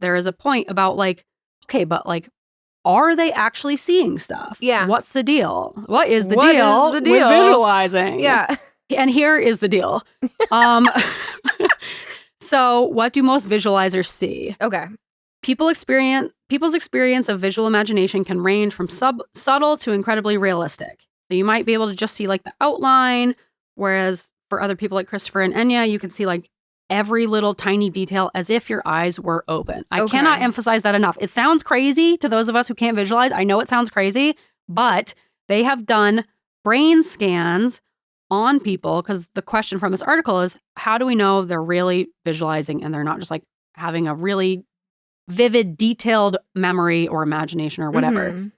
there is a point about like, okay, but like, are they actually seeing stuff? Yeah. What's the deal? What is the What deal is the with deal? visualizing? Yeah. And here is the deal. So what do most visualizers see? Okay. People's experience of visual imagination can range from subtle to incredibly realistic. So you might be able to just see like the outline, whereas for other people like Christopher and Enya, you can see like every little tiny detail as if your eyes were open. I cannot emphasize that enough. It sounds crazy to those of us who can't visualize. I know it sounds crazy, but they have done brain scans on people because the question from this article is, how do we know they're really visualizing and they're not just like having a really vivid, detailed memory or imagination or whatever? Mhm.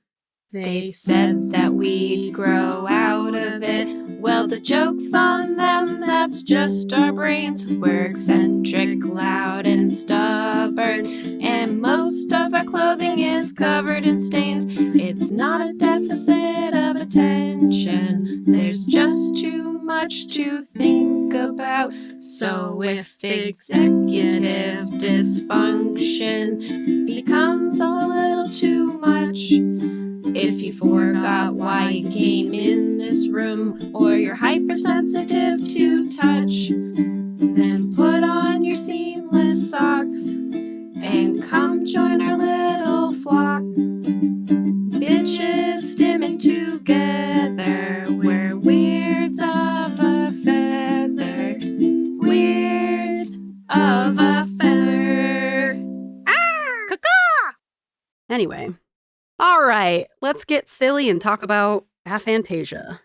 They said that we'd grow out of it. Well, the joke's on them, that's just our brains. We're eccentric, loud, and stubborn, and most of our clothing is covered in stains. It's not a deficit of attention, there's just too much to think about. So if executive dysfunction becomes a little too much, if you forgot why you came in this room, or you're hypersensitive to touch, then put on your seamless socks and come join our little flock. Bitches stimming together, we're weirds of a feather, weirds of a feather. Anyway. All right, let's get silly and talk about aphantasia.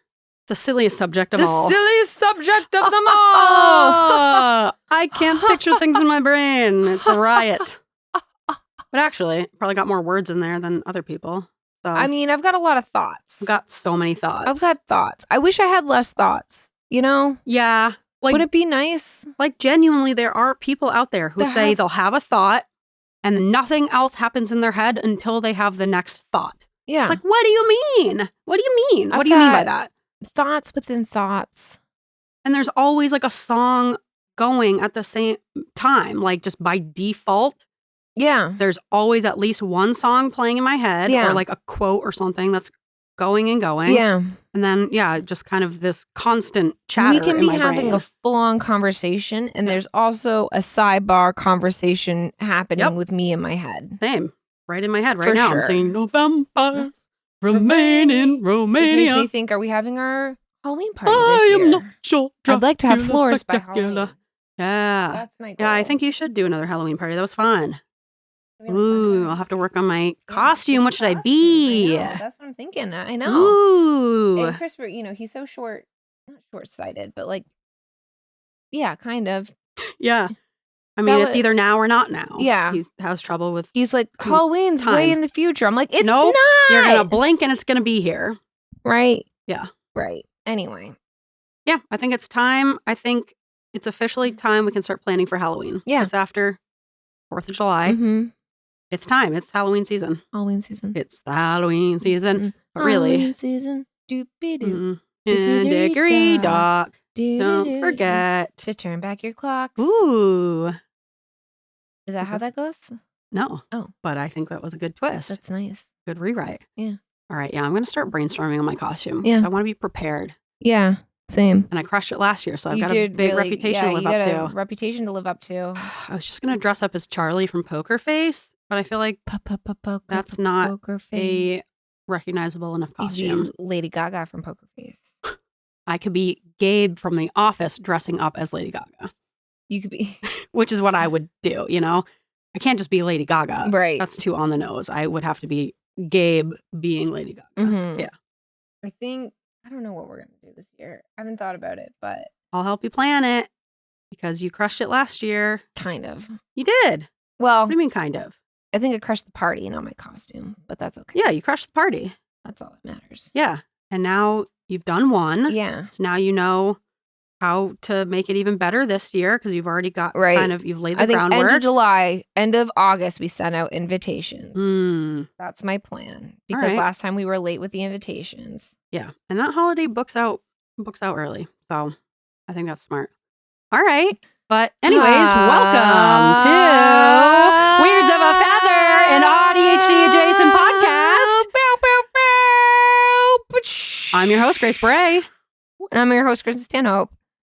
The silliest subject of all. The silliest subject of them all. I can't picture things in my brain. It's a riot. But actually, probably got more words in there than other people. So I mean, I've got a lot of thoughts. I've got so many thoughts. I've got thoughts. I wish I had less thoughts, you know? Yeah. Like, would it be nice? Like, genuinely, there are people out there who say they'll have a thought and nothing else happens in their head until they have the next thought. Yeah. It's like, what do you mean? What do you mean? What do you mean by that? Thoughts within thoughts. And there's always like a song going at the same time, like just by default. Yeah. There's always at least one song playing in my head or like a quote or something that's going and going. Yeah. And then, just kind of this constant chatter. We can be in my having brain. a full-on conversation, and there's also a sidebar conversation happening with me in my head. Same. Right in my head right For now. sure. I'm singing, no vampires remain in Romania. Which makes me think, are we having our Halloween party I this year? am not sure. I'd like to have floors by Spectacular. Halloween. Yeah. That's my goal. Yeah, I think you should do another Halloween party. That was fun. Ooh, I'll have to work on my costume. What should I be? I know. That's what I'm thinking. I know. Ooh. And Christopher, he's so not short-sighted, but like, yeah, kind of. Yeah. I mean, it's either now or not now. Yeah. He has trouble with He's like, Halloween's way in the future. I'm like, it's not. You're going to blink and it's going to be here. Right. Yeah. Right. Anyway. Yeah, I think it's time. I think it's officially time we can start planning for Halloween. Yeah. It's after 4th of July. Mm-hmm. It's time. It's Halloween season. Halloween season. It's the Halloween season. Mm-hmm. But really. Halloween season. Doop-be-doo. And dickory dock. Don't Do-do-do. forget To turn back your clocks. Ooh. Is that how that goes? No. Oh. But I think that was a good twist. That's nice. Good rewrite. Yeah. All right. Yeah, I'm going to start brainstorming on my costume. Yeah. I want to be prepared. Yeah. Same. And I crushed it last year, so I've You got a did big really- reputation to live you up got to. a reputation to live up to. I was just going to dress up as Charlie from Poker Face, but I feel like that's not Poker Face. a recognizable enough You could costume. be Lady Gaga from Poker Face. I could be Gabe from The Office dressing up as Lady Gaga, You could be which is what I would do, you know? I can't just be Lady Gaga. right. That's too on the nose. I would have to be Gabe being Lady Gaga. Mhm. Yeah. I don't know what we're gonna do this year. I haven't thought about it, but I'll help you plan it because you crushed it last year. kind of. You did. Well, What do you mean, kind of? I think I crushed the party, not my costume, but that's okay. Yeah, you crushed the party. That's all that matters. Yeah. And now you've done one. Yeah. So now you know how to make it even better this year because you've already got you've laid the I think groundwork. end of July, end of August, we sent out invitations. Mm, That's my plan because right. last time we were late with the invitations. yeah. And that holiday books out early. So I think that's smart. All right. But anyways, welcome to Weirds of a I'm your host, Grace Bray, And I'm your host, Kristen Stanhope.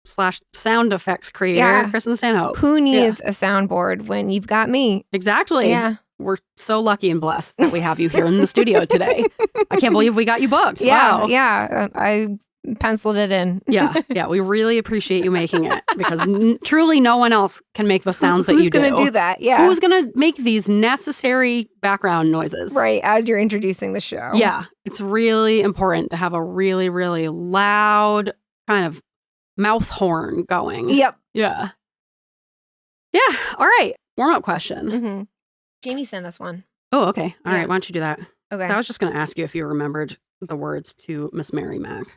/ sound effects creator, Yeah. Kristen Stanhope. Who needs a soundboard when you've got me? Exactly. Yeah. We're so lucky and blessed that we have you here in the studio today. I can't believe we got you booked. Yeah. Wow. Yeah. I penciled it in. Yeah. We really appreciate you making it because truly no one else can make the sounds that you do. Who's going to do that? Yeah. Who's going to make these necessary background noises? Right. As you're introducing the show. Yeah. It's really important to have a really, really loud kind of mouth horn going. Yep. Yeah. Yeah. All right. Warm-up question. Mm-hmm. Jamie sent us one. Oh, okay. All Yeah. right. Why don't you do that? Okay. I was just going to ask you if you remembered the words to Miss Mary Mac.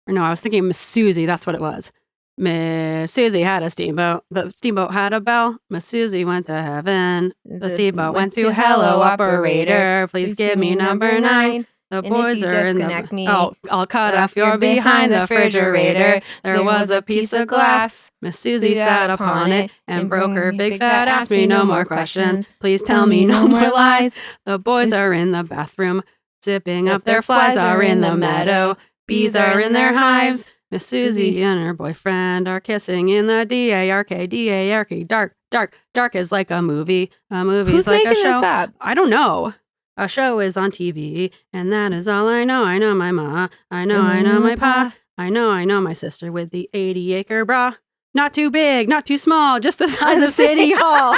Or no, I was thinking Miss Susie. That's what it was. Miss Susie had a steamboat. The steamboat had a bell. Miss Susie went to heaven. The steamboat went to hello, operator. Please give me number 9. The And boys if you are in disconnect the... me, Oh, I'll cut off your behind the refrigerator. There was a piece of glass. Miss Susie sat upon it and broke her big fat. Ask me no more questions. Please tell me no more lies. The boys are in the bathroom. Zipping up their flies are in the meadow. Bees are in their hives. Miss Susie and her boyfriend are kissing in the D-A-R-K, D-A-R-K. Dark, dark, dark is like a movie. A movie's Who's like making a show. this up? I don't know. A show is on TV, and that is all I know. I know my ma. I know my pa. I know my sister with the 80-acre bra. Not too big, not too small, just the size of City Hall.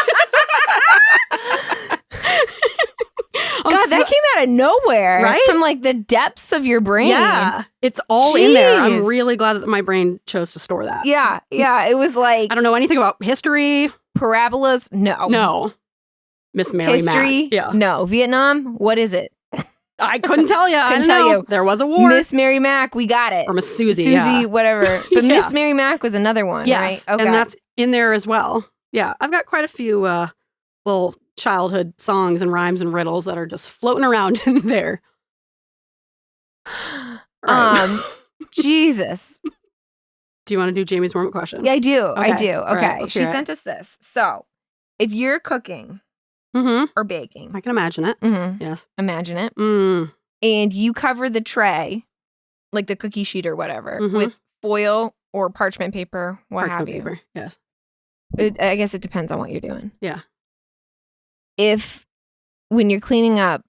God, that came out of nowhere. Right? From like the depths of your brain. Yeah, it's all in there. I'm Jeez. really glad that my brain chose to store that. Yeah. Yeah. It was like I don't know anything about history. parabolas. No. No. Miss Mary History. Mac. Yeah. No. Vietnam. What is it? I couldn't tell you. Couldn't tell you. There was a war. Miss Mary Mac. We got it. Or Miss Susie. Susie, yeah. whatever. But Yeah. Miss Mary Mac was another one, Yes, right? Okay. and that's in there as well. Yeah, I've got quite a few little childhood songs and rhymes and riddles that are just floating around in there. Right. Jesus. Do you want to do Jamie's warm-up question? Yeah, I do. I Okay. do. All right, Okay. let's She hear it. sent us this. So if you're cooking Mm-hmm. or baking, I can imagine it. Yes. imagine it, Mm. and you cover the tray, like the cookie sheet or whatever, Mhm. with foil or parchment paper, what Parchment have you. paper. Yes. I guess it depends on what you're doing. Yeah. If when you're cleaning up,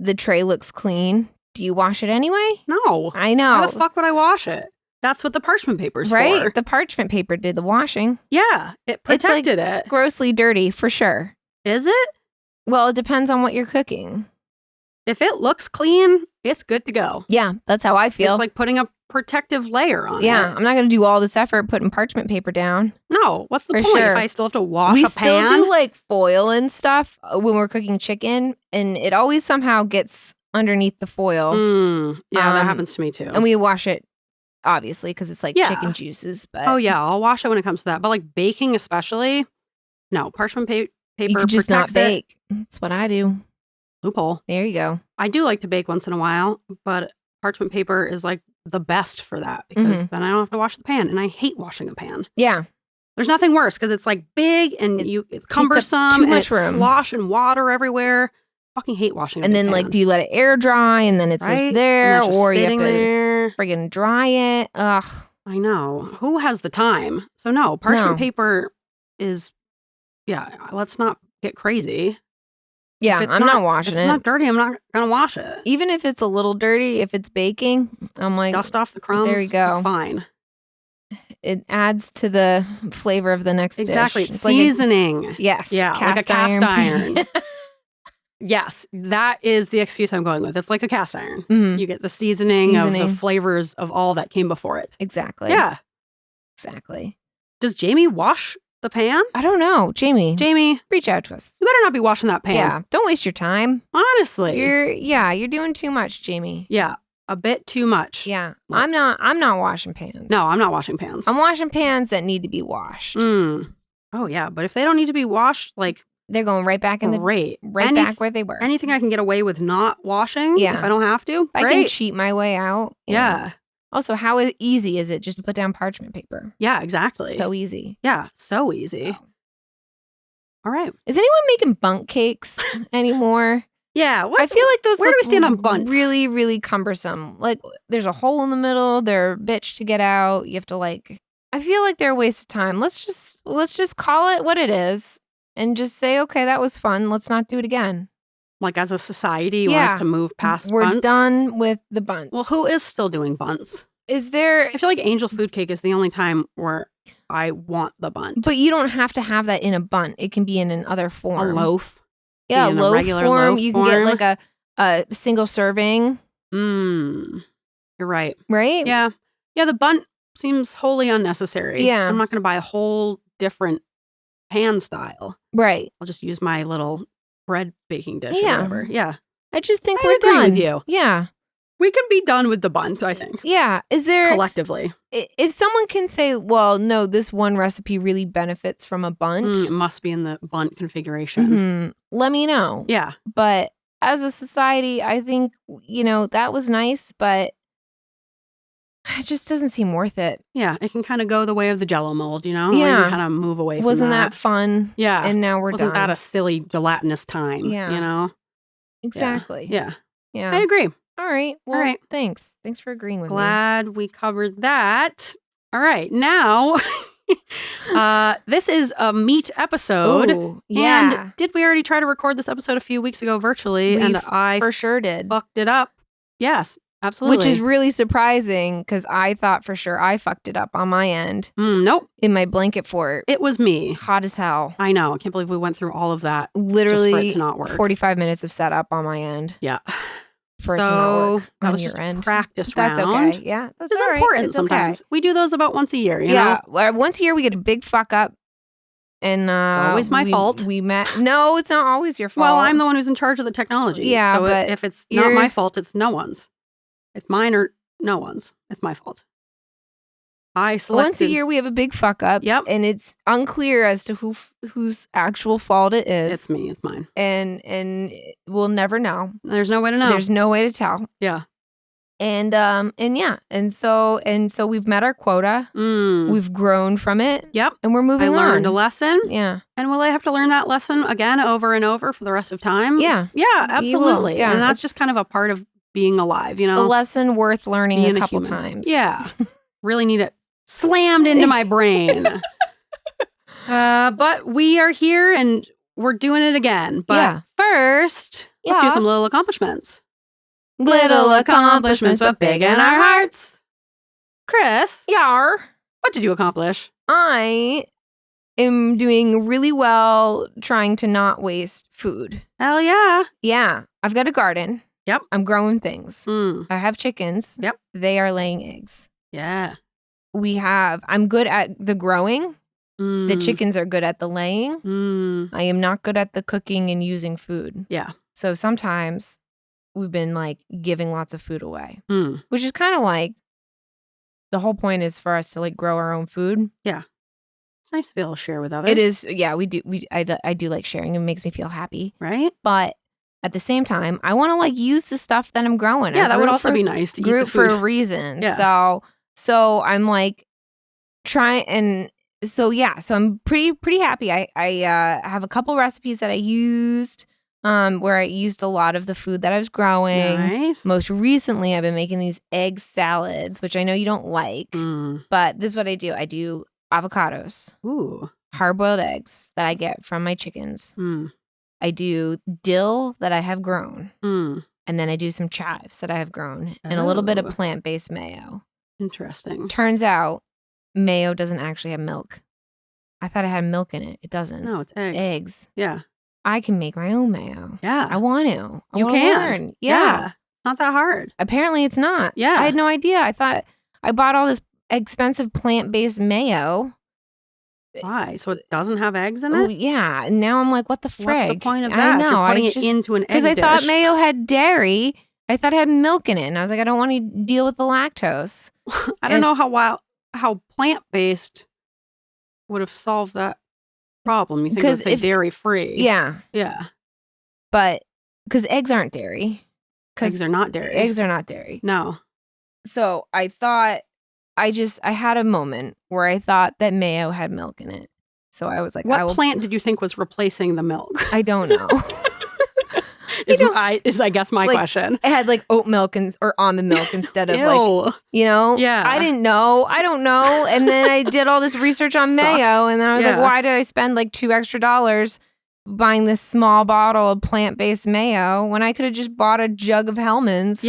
the tray looks clean, do you wash it anyway? No. I know. How the fuck would I wash it? That's what the parchment paper's Right? for. The parchment paper did the washing. Yeah. It It's like- protected it. Grossly dirty for sure. Is it? Well, it depends on what you're cooking. If it looks clean, it's good to go. Yeah, that's how I feel. It's like putting a protective layer on yeah, it. I'm not going to do all this effort putting parchment paper down. No. What's the For point sure. if I still have to wash We a pan? still do like foil and stuff when we're cooking chicken, and it always somehow gets underneath the foil. Yeah, that Um, happens to me too. And we wash it, obviously, because it's like Yeah. chicken juices. But Oh yeah, I'll wash it when it comes to that. But like baking, especially, no parchment paper. you could just not protects it. bake. That's what I do. Loophole. There you go. I do like to bake once in a while, but parchment paper is like the best for that because Mm-hmm. then I don't have to wash the pan, and I hate washing a pan. Yeah. There's nothing worse because it's like big and It's- it's cumbersome too and much it's room. slosh and water everywhere. Fucking hate washing. And then, like, do you let it air dry and then it's right? just there, And it's just or you have sitting to there. friggin' dry it? Ugh. I know. Who has the time? So no, parchment No. paper is. Yeah, let's not get crazy. Yeah, If it's I'm not washing if it. it's not dirty, I'm not gonna wash it. Even if it's a little dirty, if it's baking, I'm like, Dust off the crumbs. there you go. It's fine. it adds to the flavor of the next Exactly. dish. It's like seasoning. yes. Yeah, like a cast pan. iron. Yes, that is the excuse I'm going with. It's like a cast iron. Mhm. You get the seasoning of the Seasoning. flavors of all that came before it. Exactly. Yeah. Exactly. Does Jamie wash the pan? I don't know. Jamie, Jamie, reach out to us. you better not be washing that pan. Yeah. Don't waste your time. Honestly. You're doing too much, Jamie. Yeah. A bit too much. Yeah. Let's- I'm not washing pans. No, I'm not washing pans. I'm washing pans that need to be washed. Mm. Oh, yeah. But if they don't need to be washed, like, They're going right back in the great. back where they were. Anything I can get away with not washing, Yeah. if I don't have to, If I can great. cheat my way out. Yeah. Also, how easy is it just to put down parchment paper? Yeah, exactly. So easy. yeah, so easy. Oh. All right. Is anyone making bunk cakes anymore? Yeah. I feel like those where do look we stand on bunts? really, really cumbersome. Like there's a hole in the middle. They're a bitch to get out. You have to like. I feel like they're a waste of time. Let's just call it what it is, and just say, okay, that was fun. Let's not do it again. Like as a society, you want us to move past We're bunts? done with the bunts. Well, who is still doing bunts? Is there? I feel like angel food cake is the only time where I want the bunt. But you don't have to have that in a bunt. It can be in another form. A loaf. Yeah, a in a loaf regular form. loaf You can get like a single serving. You're right. Right? Yeah. Yeah, the bunt seems wholly unnecessary. Yeah. I'm not going to buy a whole different pan style. Right. I'll just use my little bread baking dish or Yeah. whatever. Yeah. I just think I we're agree done. with you. Yeah. We could be done with the bunt, I think. Yeah. Is there Collectively. if someone can say, well, no, this one recipe really benefits from a bunt, It must be in the bunt configuration. let me know. Yeah. But as a society, I think, that was nice, but it just doesn't seem worth it. Yeah. It can kind of go the way of the Jell-O mold, Yeah. Or you can kind of move away from Wasn't that. that fun? Yeah. And now we're Wasn't done. that a silly gelatinous time? Yeah. Exactly. Yeah. Yeah. I agree. All right. Well, right. Thanks. Thanks for agreeing with me. Glad we covered that. All right. Now, this is a meat episode. Ooh, yeah. And did we already try to record this episode a few weeks ago virtually? We And I for sure did. fucked it up. Yes, absolutely. Which is really surprising because I thought for sure I fucked it up on my end Nope. in my blanket fort. It was me. Hot as hell. I know. I can't believe we went through all of that Literally just for it to not work. 45 minutes of setup on my end. Yeah. For it to not work that on was your just end. a practice That's round. okay. Yeah. That's It's all right. important It's sometimes. Okay. We do those about once a year, you know? Yeah. Well, once a year we get a big fuck up. And It's always my fault. We met. No, it's not always your fault. Well, I'm the one who's in charge of the technology. Yeah, So but if it's not my fault, it's no one's. It's mine or no one's. It's my fault. I selected. Once a year we have a big fuck up. Yep. And it's unclear as to whose actual fault it is. It's me. It's mine. And we'll never know. There's no way to know. There's no way to tell. Yeah. And yeah. And so we've met our quota. We've grown from it. Yep. And we're moving on. I learned a lesson. Yeah. And will I have to learn that lesson again over and over for the rest of time? Yeah. Yeah, You will. absolutely. Yeah, And that's it's- just kind of a part of being alive, you know? A lesson worth learning Being a couple human. times. Yeah. Really need it slammed into my brain. But we are here and we're doing it again. But Yeah. first, let's do Yeah. some little accomplishments. Little accomplishments, but big in our hearts. Chris, Yar. what did you accomplish? I am doing really well trying to not waste food. Hell yeah. Yeah. I've got a garden. Yep. I'm growing things. I have chickens. Yep. They are laying eggs. Yeah. I'm good at the growing. Mm. The chickens are good at the laying. Mm. I am not good at the cooking and using food. Yeah. So sometimes we've been like giving lots of food away, Mm. which is kind of like the whole point is for us to like grow our own food. It's nice to be able to share with others. It is. Yeah, we do. I do like sharing. It makes me feel happy. Right? But at the same time, I want to like use the stuff that I'm growing. Yeah, I that would grew also for- be nice to eat grew the for food. a reason. Yeah. So I'm like trying and so yeah. So I'm pretty happy. I have a couple recipes that I used where I used a lot of the food that I was growing. Nice. Most recently, I've been making these egg salads, which I know you don't like, but this is what I do. I do avocados, Ooh. hard-boiled eggs that I get from my chickens. Mm. I do dill that I have grown. Mm. And then I do some chives that I have grown and a little bit of Oh. plant-based mayo. Interesting. Turns out mayo doesn't actually have milk. I thought it had milk in it. It doesn't. No, it's eggs. Eggs. Yeah. I can make my own mayo. Yeah. I want to. I You wanna can. learn. Yeah. Not that hard. Apparently it's not. Yeah. I had no idea. I thought I bought all this expensive plant-based mayo. Why? So it doesn't have eggs in Oh, it? yeah. And now I'm like, what the frig? What's the point of that? I if know. you're putting I it just, into an egg because I thought dish? mayo had dairy. I thought it had milk in it. And I was like, I don't want to deal with the lactose. I don't know how plant-based would have solved that problem. You think it would 'Cause say if- dairy-free? Yeah. Yeah. But because eggs aren't dairy. Eggs are not dairy. Eggs are not dairy. No. So I thought, I had a moment where I thought that mayo had milk in it. So I was like, What plant did you think was replacing the milk? I don't know. is I guess my like, question. It had like oat milk or almond milk instead of like, Yeah. I didn't know. I don't know. And then I did all this research on mayo, and then I was like, why did I spend like $2 extra buying this small bottle of plant-based mayo when I could have just bought a jug of Hellmann's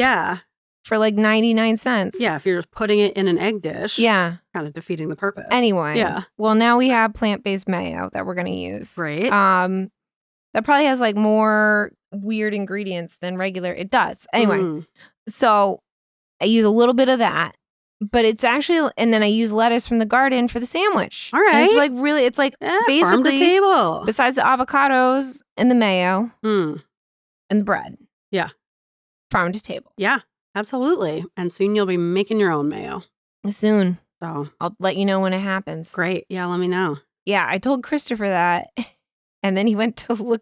for like 99 cents? Yeah, if you're just putting it in an egg dish. Yeah. Kind of defeating the purpose. Anyway. Yeah. Well, now we have plant-based mayo that we're going to use. Right. That probably has like more weird ingredients than regular. It does. Anyway. So I use a little bit of that. But it's actually, and then I use lettuce from the garden for the sandwich. All right. And it's like really, it's like basically farm to table. Besides the avocados and the mayo and the bread. Yeah. Farm to table. Yeah, absolutely. And soon you'll be making your own mayo. Soon. So I'll let you know when it happens. Great. Yeah, let me know. Yeah, I told Christopher that. And then he went to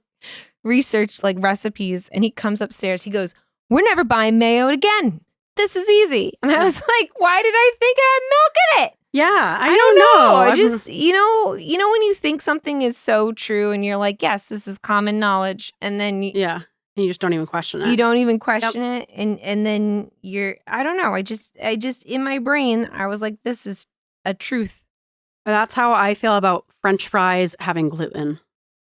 research like recipes, and he comes upstairs. He goes, "We're never buying mayo again. This is easy." And I was like, why did I think I had milk in it? Yeah, I don't know. I just, you know when you think something is so true and you're like, yes, this is common knowledge. And then and you just don't even question it. You don't even question it. And then I don't know. I just in my brain, I was like, this is a truth. That's how I feel about French fries having gluten.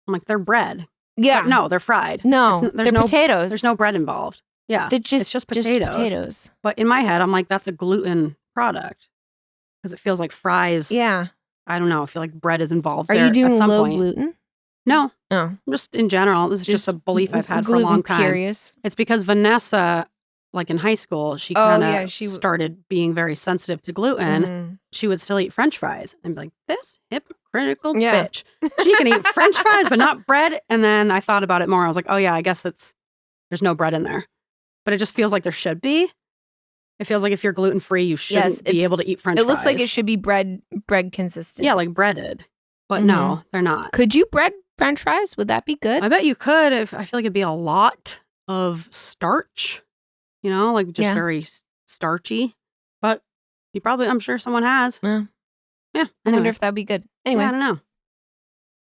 I'm like, they're bread. Yeah. But no, they're fried. No, they're potatoes. There's no bread involved. Yeah. It's just potatoes. But in my head, I'm like, that's a gluten product. Because it feels like fries. Yeah. I don't know. I feel like bread is involved. Are there you doing at some low point. gluten? No. Oh. Just in general. This is just a belief I've had for a long time. Curious. It's because Vanessa, like in high school, she kind of started being very sensitive to gluten. Mm-hmm. She would still eat French fries and be like, this hypocritical bitch. She can eat French fries, but not bread. And then I thought about it more. I was like, oh yeah, I guess there's no bread in there. But it just feels like there should be. It feels like if you're gluten-free, you shouldn't be able to eat French fries. It looks like it should be bread consistent. Yeah, like breaded. But no, they're not. Could you bread French fries? Would that be good? I bet you could. I feel like it'd be a lot of starch, like just very starchy. But I'm sure someone has. Yeah. Anyway. I wonder if that'd be good. Anyway. Yeah, I don't know.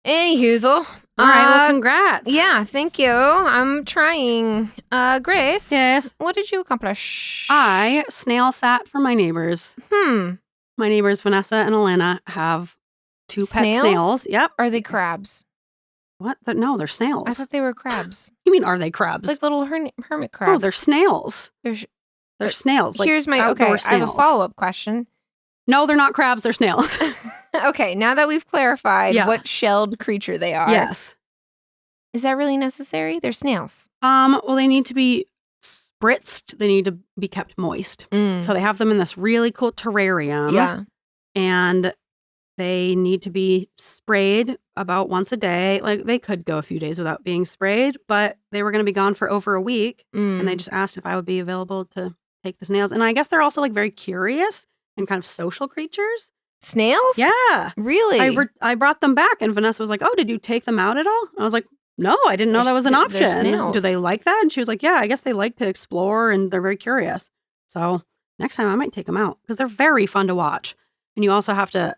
Anyhoozle. All right, well, congrats. Yeah, thank you. I'm trying. Grace. Yes. What did you accomplish? I snail sat for my neighbors. My neighbors, Vanessa and Elena, have 2 pet snails. Yep. Are they crabs? What? No, they're snails. I thought they were crabs. You mean, are they crabs? Like little hermit crabs. Oh, they're snails. They're snails. Like here's my, okay, snails. I have a follow-up question. No, they're not crabs. They're snails. Okay, now that we've clarified what shelled creature they are. Yes. Is that really necessary? They're snails. Well, they need to be spritzed. They need to be kept moist. So they have them in this really cool terrarium. Yeah. And they need to be sprayed about once a day. Like, they could go a few days without being sprayed, but they were going to be gone for over a week. And they just asked if I would be available to take the snails. And I guess they're also like very curious and kind of social creatures. Snails? Yeah. Really? I brought them back, and Vanessa was like, oh, did you take them out at all? And I was like, no, I didn't know that was an option. Do they like that? And she was like, yeah, I guess they like to explore, and they're very curious. So next time I might take them out because they're very fun to watch. And you also have to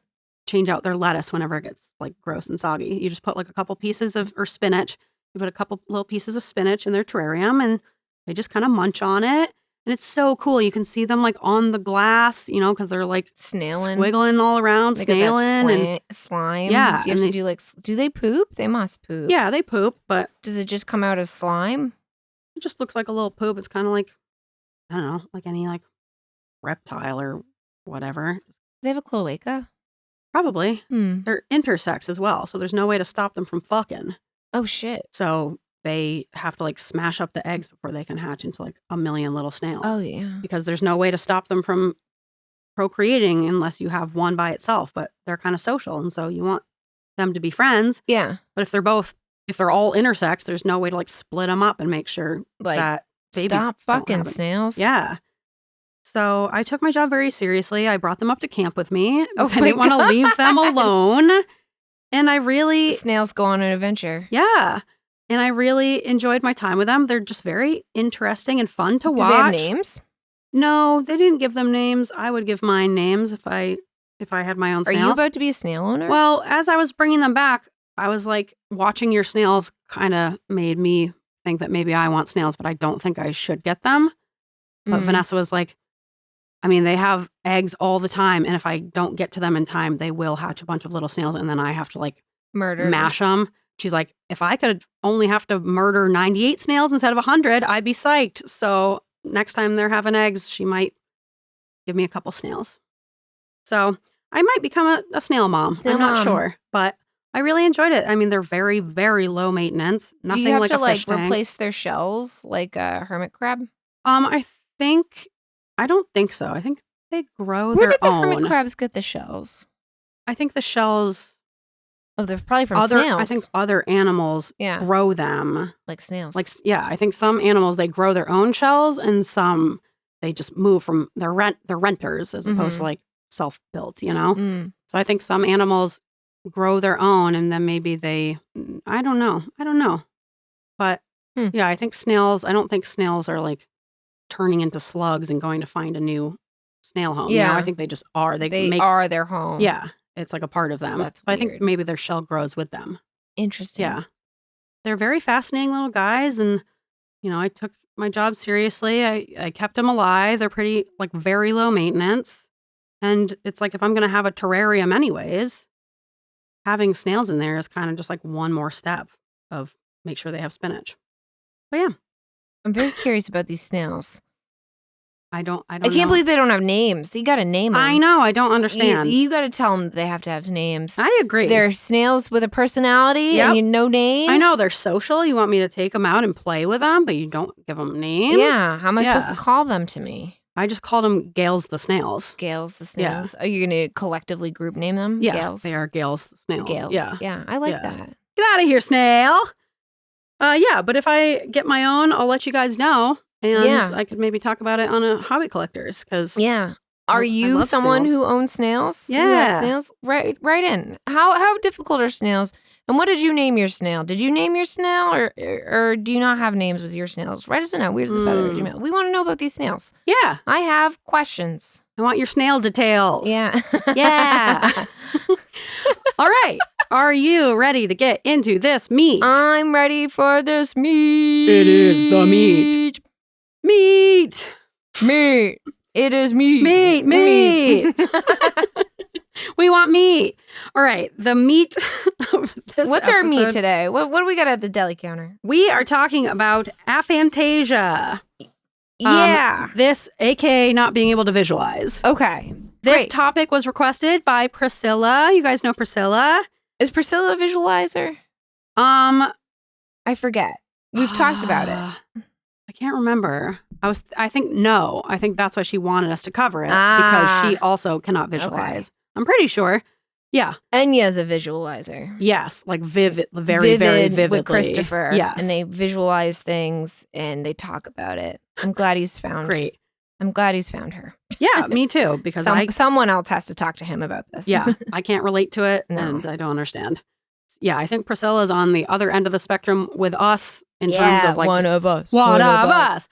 change out their lettuce whenever it gets like gross and soggy. You just put like a couple pieces or spinach. You put a couple little pieces of spinach in their terrarium, and they just kind of munch on it. And it's so cool. You can see them like on the glass, because they're like squiggling all around, snailing and slime. Yeah. Do you have to do they poop? They must poop. Yeah, they poop, but does it just come out as slime? It just looks like a little poop. It's kind of like, I don't know, like any like reptile or whatever. Do they have a cloaca? Probably. They're intersex as well, so there's no way to stop them from fucking. Oh shit. So they have to like smash up the eggs before they can hatch into like a million little snails. Oh yeah. Because there's no way to stop them from procreating unless you have one by itself, but they're kind of social, and so you want them to be friends. Yeah. But if they're all intersex, there's no way to like split them up and make sure that babies stop fucking snails. Yeah. So I took my job very seriously. I brought them up to camp with me because I didn't want to leave them alone. And I really... Snails go on an adventure. Yeah. And I really enjoyed my time with them. They're just very interesting and fun to watch. Do they have names? No, they didn't give them names. I would give mine names if I had my own snails. Are you about to be a snail owner? Well, as I was bringing them back, I was like, watching your snails kind of made me think that maybe I want snails, but I don't think I should get them. But Vanessa was like, I mean, they have eggs all the time. And if I don't get to them in time, they will hatch a bunch of little snails. And then I have to like Murder. mash them. She's like, if I could only have to murder 98 snails instead of 100, I'd be psyched. So next time they're having eggs, she might give me a couple snails. So I might become a snail mom. I'm not sure, but I really enjoyed it. I mean, they're very, very low maintenance. Nothing Do you have like to a fish tank. replace their shells like a hermit crab? I don't think so. I think they grow Where their did the own. hermit crabs get the shells? I think the shells. Oh, they're probably from snails. I think other animals grow them. Like snails. I think some animals, they grow their own shells, and some they just move from they're renters as opposed to like self-built, you know? So I think some animals grow their own, and then maybe they, I don't know. But yeah, I don't think snails are like turning into slugs and going to find a new snail home. Yeah. You know, I think they just are. They are their home. Yeah. It's like a part of them. That's I weird. think maybe their shell grows with them. Interesting. Yeah. They're very fascinating little guys. And, you know, I took my job seriously. I kept them alive. They're pretty, like, very low maintenance. And it's like, if I'm going to have a terrarium anyways, having snails in there is kind of just like one more step of make sure they have spinach. But yeah. I'm very curious about these snails. I can't believe they don't have names. You got to name them. I know. I don't understand. You got to tell them they have to have names. I agree. They're snails with a personality and you know name. I know. They're social. You want me to take them out and play with them, but you don't give them names. Yeah. How am I supposed to call them to me? I just called them Gales the snails. Gales the snails. Are you going to collectively group name them? Yeah. Gales? They are Gales the snails. Gales. Yeah. I like that. Get out of here, snail. Yeah. But if I get my own, I'll let you guys know. And I could maybe talk about it on a Hobby Collectors because Are you someone who owns snails? Yeah. Who has snails? Right in. How difficult are snails? And what did you name your snail? Did you name your snail or do you not have names with your snails? Write us a note. Where's the feather? We want to know about these snails. Yeah. I have questions. I want your snail details. Yeah. Yeah. All right. Are you ready to get into this meat? I'm ready for this meat. It is the meat. Meat. It is meat. Meat. We want meat. All right. The meat of this What's our meat episode- today? What do we got at the deli counter? We are talking about aphantasia. Yeah. This, aka not being able to visualize. Okay. This Great. topic was requested by Priscilla. You guys know Priscilla? Is Priscilla a visualizer? I forget. We've talked about it. I can't remember. I think that's why she wanted us to cover it because she also cannot visualize. Okay. I'm pretty sure. Yeah. Enya's a visualizer. Yes, like very vividly. With Christopher. Yes. And they visualize things and they talk about it. I'm glad he's found. Great. I'm glad he's found her. Yeah, me too. Because someone else has to talk to him about this. Yeah, I can't relate to it and I don't understand. Yeah, I think Priscilla's on the other end of the spectrum with us in terms of like one of us. One of us.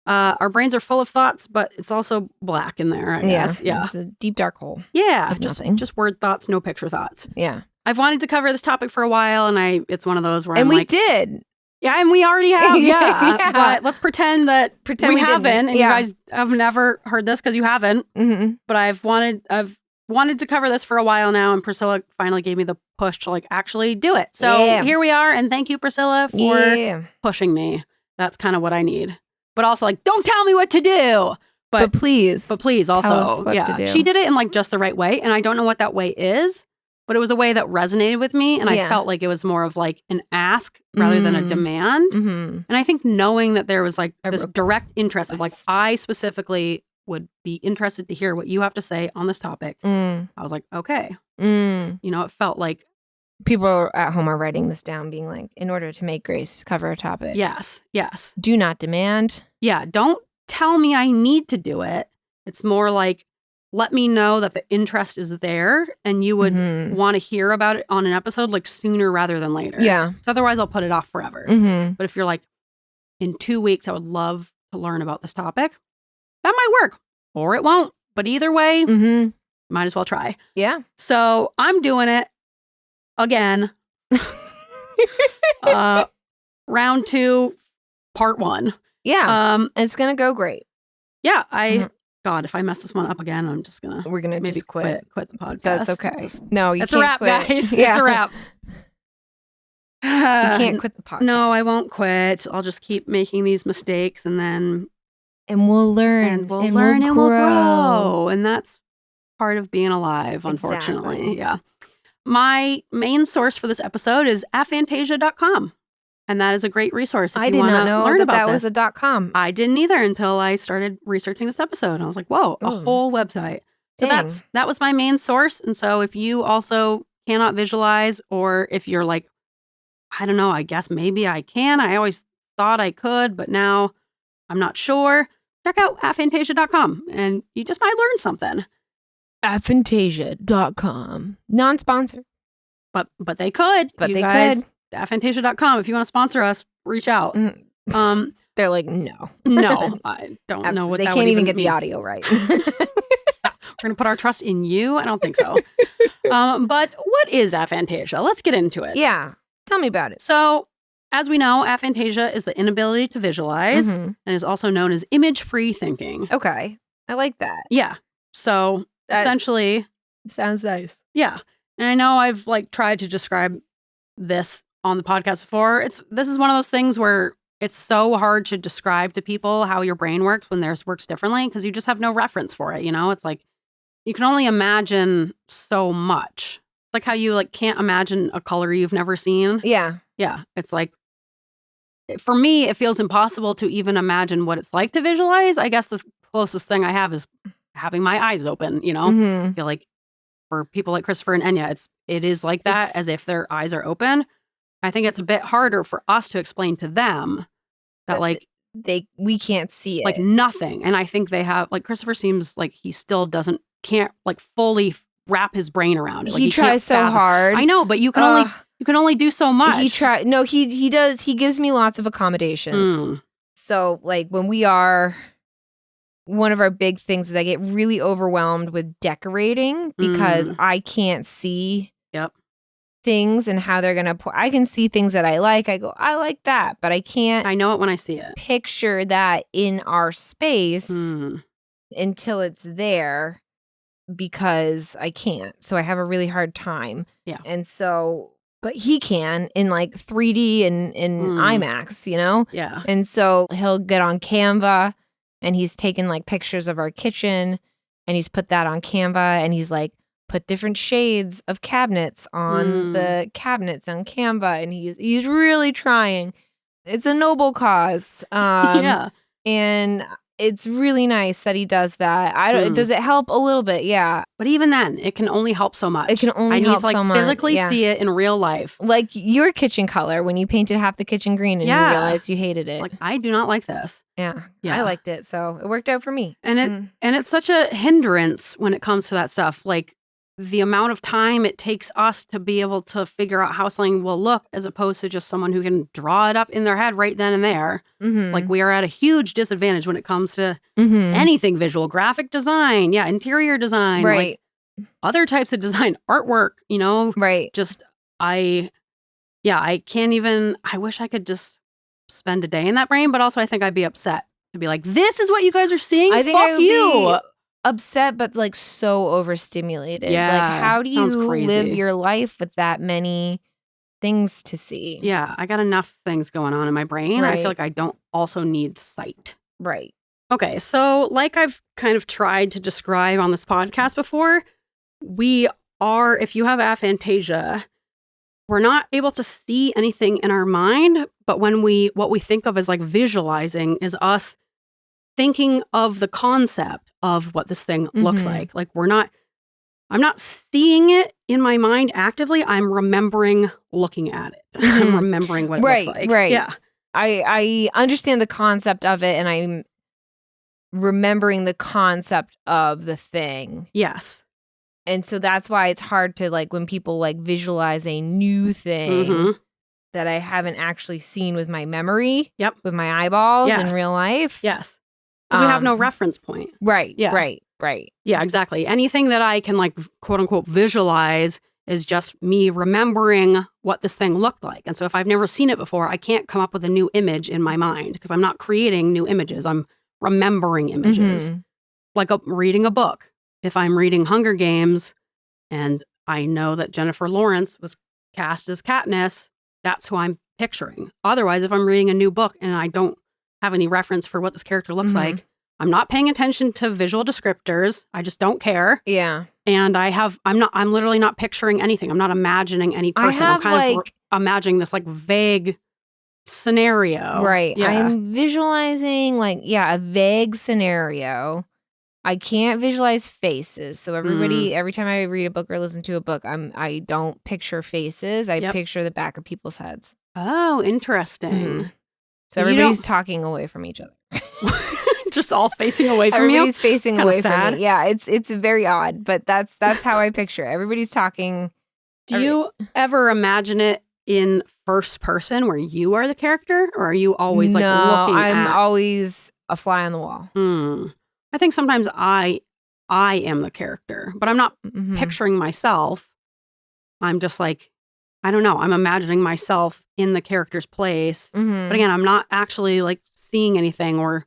Our brains are full of thoughts, but it's also black in there, I guess. Yeah. It's a deep, dark hole. Yeah. Just word thoughts, no picture thoughts. Yeah. I've wanted to cover this topic for a while, and it's one of those where we did. Yeah, and we already have. Yeah. But let's pretend we haven't, and you guys have never heard this because you haven't. Mm-hmm. But I've wanted to cover this for a while now, and Priscilla finally gave me the push to like actually do it. So here we are, and thank you, Priscilla, for pushing me. That's kind of what I need. But also, like, don't tell me what to do. But please also, tell us what to do. She did it in like just the right way, and I don't know what that way is, but it was a way that resonated with me, and I felt like it was more of like an ask rather than a demand. Mm-hmm. And I think knowing that there was like this direct interest of like I specifically would be interested to hear what you have to say on this topic. I was like, okay. You know, it felt like people at home are writing this down, being like, in order to make Grace cover a topic. Yes. Do not demand. Yeah. Don't tell me I need to do it. It's more like, let me know that the interest is there and you would want to hear about it on an episode like sooner rather than later. Yeah. So otherwise I'll put it off forever. Mm-hmm. But if you're like, in 2 weeks, I would love to learn about this topic, that might work or it won't. But either way, might as well try. Yeah. So I'm doing it again. round 2, part 1. Yeah. It's going to go great. Yeah, God, if I mess this one up again, I'm just gonna We're going to maybe just quit. quit the podcast. That's okay. No, you It's can't a wrap, quit. guys. Yeah. It's a wrap. You can't quit the podcast. No, I won't quit. I'll just keep making these mistakes and we'll learn. and we'll grow. And that's part of being alive, unfortunately. Exactly. Yeah. My main source for this episode is aphantasia.com. And that is a great resource if I you did want not to know learn that about that this. was a .com. I didn't either until I started researching this episode. I was like, whoa, a whole website. So Dang. that was my main source. And so if you also cannot visualize, or if you're like, I don't know, I guess maybe I can. I always thought I could, but now I'm not sure. Check out aphantasia.com and you just might learn something. Aphantasia.com. Non-sponsor. But they could. But you they guys, could. Aphantasia.com. If you want to sponsor us, reach out. They're like, no. No, I don't know what they that can't would even get mean. the audio right. We're going to put our trust in you? I don't think so. But what is aphantasia? Let's get into it. Yeah. Tell me about it. So, as we know, aphantasia is the inability to visualize and is also known as image-free thinking. Okay. I like that. Yeah. So, essentially... Sounds nice. Yeah. And I know I've tried to describe this on the podcast before. This is one of those things where it's so hard to describe to people how your brain works when theirs works differently because you just have no reference for it, It's like you can only imagine so much. Like how you can't imagine a color you've never seen. Yeah. Yeah. It's like, for me, it feels impossible to even imagine what it's like to visualize. I guess the closest thing I have is having my eyes open, I feel like for people like Christopher and Enya, it is like that, as if their eyes are open. I think it's a bit harder for us to explain to them that we can't see it. Nothing. And I think they have, Christopher seems like he still can't fully wrap his brain around it. He tries so hard. I know, but you can only do so much. He does. He gives me lots of accommodations. So when we are, one of our big things is I get really overwhelmed with decorating because I can't see things and how they're going to I can see things that I like. I go, I like that, but I can't. I know it when I see it. Picture that in our space until it's there because I can't. So I have a really hard time. Yeah. And so, but he can in 3D and in IMAX, Yeah. And so he'll get on Canva and he's taken pictures of our kitchen and he's put that on Canva and he's put different shades of cabinets on the cabinets on Canva, and he's really trying. It's a noble cause. Yeah. And it's really nice that he does that. Does it help a little bit? Yeah. But even then, it can only help so much. It can only help so much. I need to physically see it in real life. Like your kitchen color when you painted half the kitchen green and you realized you hated it. I do not like this. Yeah. I liked it, so it worked out for me. And it's such a hindrance when it comes to that stuff. The amount of time it takes us to be able to figure out how something will look as opposed to just someone who can draw it up in their head right then and there. We are at a huge disadvantage when it comes to anything visual, graphic design, interior design, right. Other types of design, artwork, Right. Just, I can't even, I wish I could just spend a day in that brain, but also I think I'd be upset to be like, this is what you guys are seeing? I think Fuck you. Upset, but so overstimulated. Yeah, how do you crazy. live your life with that many things to see? Yeah, I got enough things going on in my brain. Right. I feel like I don't also need sight. Right. Okay, so I've kind of tried to describe on this podcast before, if you have aphantasia, we're not able to see anything in our mind, but what we think of as visualizing is us thinking of the concept of what this thing looks like. I'm not seeing it in my mind actively. I'm remembering looking at it. I'm remembering what it looks like. Right. Yeah. I understand the concept of it and I'm remembering the concept of the thing. Yes. And so that's why it's hard to when people visualize a new thing that I haven't actually seen with my memory. Yep. With my eyeballs in real life. Yes. Because we have no reference point. Right. Yeah. Right. Yeah, exactly. Anything that I can quote unquote visualize is just me remembering what this thing looked like. And so if I've never seen it before, I can't come up with a new image in my mind because I'm not creating new images. I'm remembering images. Like reading a book. If I'm reading Hunger Games and I know that Jennifer Lawrence was cast as Katniss, that's who I'm picturing. Otherwise, if I'm reading a new book and I don't have any reference for what this character looks like, I'm not paying attention to visual descriptors. I just don't care. Yeah. And I'm literally not picturing anything. I'm not imagining any person. I'm kind of imagining this like vague scenario. Right. Yeah. I'm visualizing a vague scenario. I can't visualize faces. So every time I read a book or listen to a book, I don't picture faces. I picture the back of people's heads. Oh, interesting. So everybody's talking away from each other. Just all facing away from Everybody's facing away sad. from me. Yeah, it's very odd, but that's how I picture it. Everybody's talking. Do you ever imagine it in first person where you are the character, or are you always looking I'm always a fly on the wall. I think sometimes I am the character, but I'm not picturing myself. I'm just like, I don't know. I'm imagining myself in the character's place. But again, I'm not actually like seeing anything, or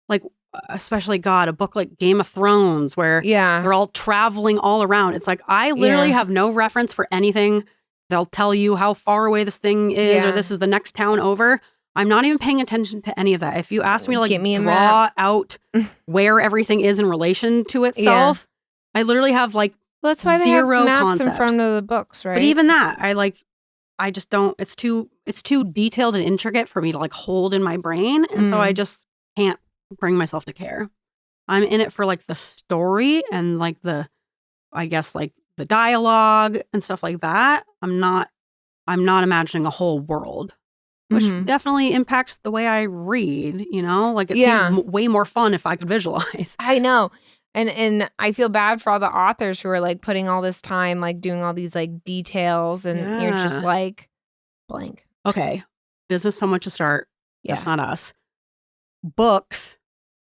like, especially a book like Game of Thrones where they're all traveling all around. It's like, I literally have no reference for anything. They'll tell you how far away this thing is or this is the next town over. I'm not even paying attention to any of that. If you ask me to like draw out where everything is in relation to itself, I literally have like that's why zero they have maps concept in front of the books, right? But even that, I just don't. It's too detailed and intricate for me to like hold in my brain, and so I just can't bring myself to care. I'm in it for like the story and like I guess like the dialogue and stuff like that. I'm not imagining a whole world, which definitely impacts the way I read, like it seems way more fun if I could visualize. I know. And I feel bad for all the authors who are like putting all this time, like doing all these like details, and you're just like blank. Okay. Business so much to start. That's not us. Books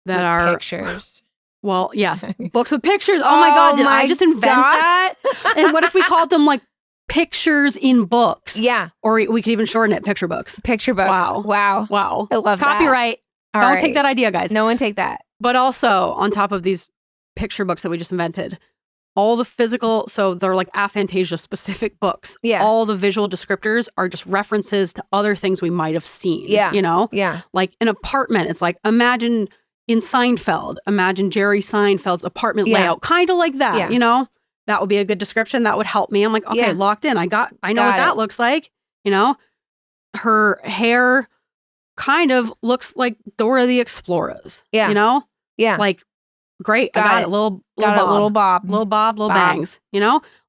that are pictures. Well, yes. Books with pictures. Oh my God. Did I just invent that? And what if we called them like pictures in books? Yeah. Or we could even shorten it, picture books. Picture books. Wow. I love Copyright. that. Don't take that idea, guys. No one take that. But also, on top of these picture books that we just invented, all the physical, so they're like Aphantasia specific books. Yeah. All the visual descriptors are just references to other things we might have seen. Yeah. Yeah. Like an apartment, it's like, imagine in Seinfeld, imagine Jerry Seinfeld's apartment layout, kind of like that, That would be a good description. That would help me. I'm like, okay, locked in. I know what that looks like. Her hair kind of looks like Dora the Explorer's. Yeah. Yeah. Like, great. I got it. Little bob. Little bangs.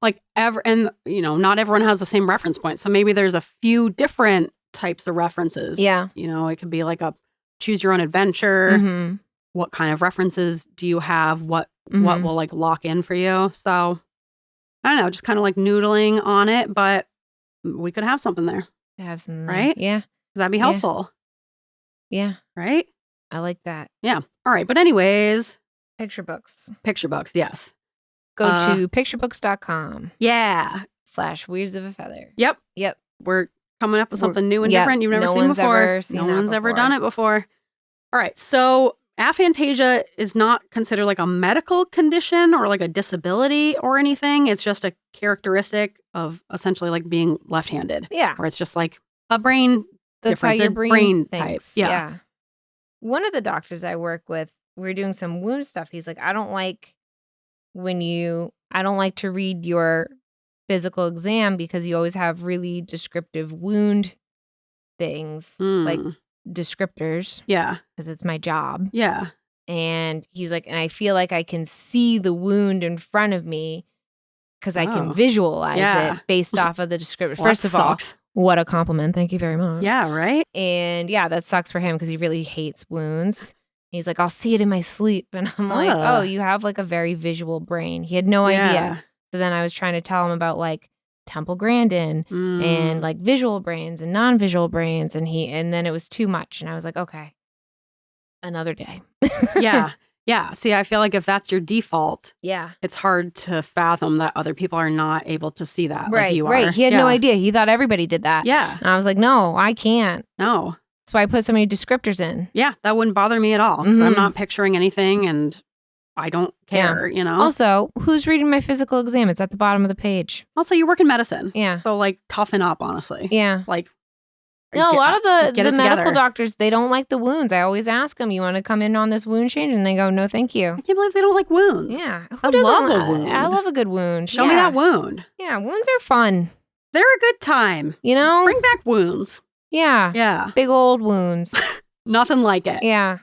Like not everyone has the same reference point. So maybe there's a few different types of references. Yeah. It could be like a choose your own adventure. What kind of references do you have? What will like lock in for you? So I don't know, just kind of like noodling on it, but we could have something there. Right? Yeah. That'd be helpful. Yeah. Right? I like that. Yeah. All right. But anyways. Picture books, yes. Go to picturebooks.com. Yeah. /Weirds of a Feather. Yep. We're coming up with something new and different you've never seen before. No one's ever done it before. All right. So aphantasia is not considered like a medical condition or like a disability or anything. It's just a characteristic of essentially like being left-handed. Yeah. Or it's just like a brain That's difference. How your brain type. thinks. Yeah. One of the doctors I work with, we were doing some wound stuff. He's like, I don't like to read your physical exam because you always have really descriptive wound things, like descriptors. Yeah. Because it's my job. Yeah. And he's like, and I feel like I can see the wound in front of me because I can visualize it based off of the descriptor. Well, First of all, what a compliment. Thank you very much. Yeah, right? And that sucks for him because he really hates wounds. He's like, I'll see it in my sleep. And I'm like, oh, you have like a very visual brain. He had no idea. So then I was trying to tell him about like Temple Grandin and like visual brains and non-visual brains. And then it was too much. And I was like, okay, another day. Yeah. Yeah. See, I feel like if that's your default, Yeah. it's hard to fathom that other people are not able to see that like you are. Right. He had no idea. He thought everybody did that. Yeah. And I was like, no, I can't. No. That's why I put so many descriptors in. Yeah. That wouldn't bother me at all because I'm not picturing anything and I don't care, you know? Also, who's reading my physical exam? It's at the bottom of the page. Also, you work in medicine. Yeah. So, like, toughen up, honestly. Yeah. Like, no, a lot of the get it medical together. doctors, they don't like the wounds. I always ask them, you want to come in on this wound change? And they go, no, thank you. I can't believe they don't like wounds. Yeah. I love a wound. I love a good wound. Show me that wound. Yeah, wounds are fun. They're a good time. You know? Bring back wounds. Yeah. Yeah. Big old wounds. Nothing like it. Yeah.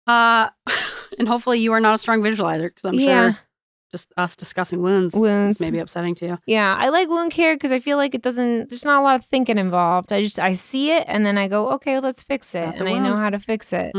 And hopefully you are not a strong visualizer because I'm sure just us discussing wounds is maybe upsetting to you. Yeah. I like wound care because I feel like there's not a lot of thinking involved. I see it and then I go, okay, let's fix it. That's and a I know wound. how to fix it.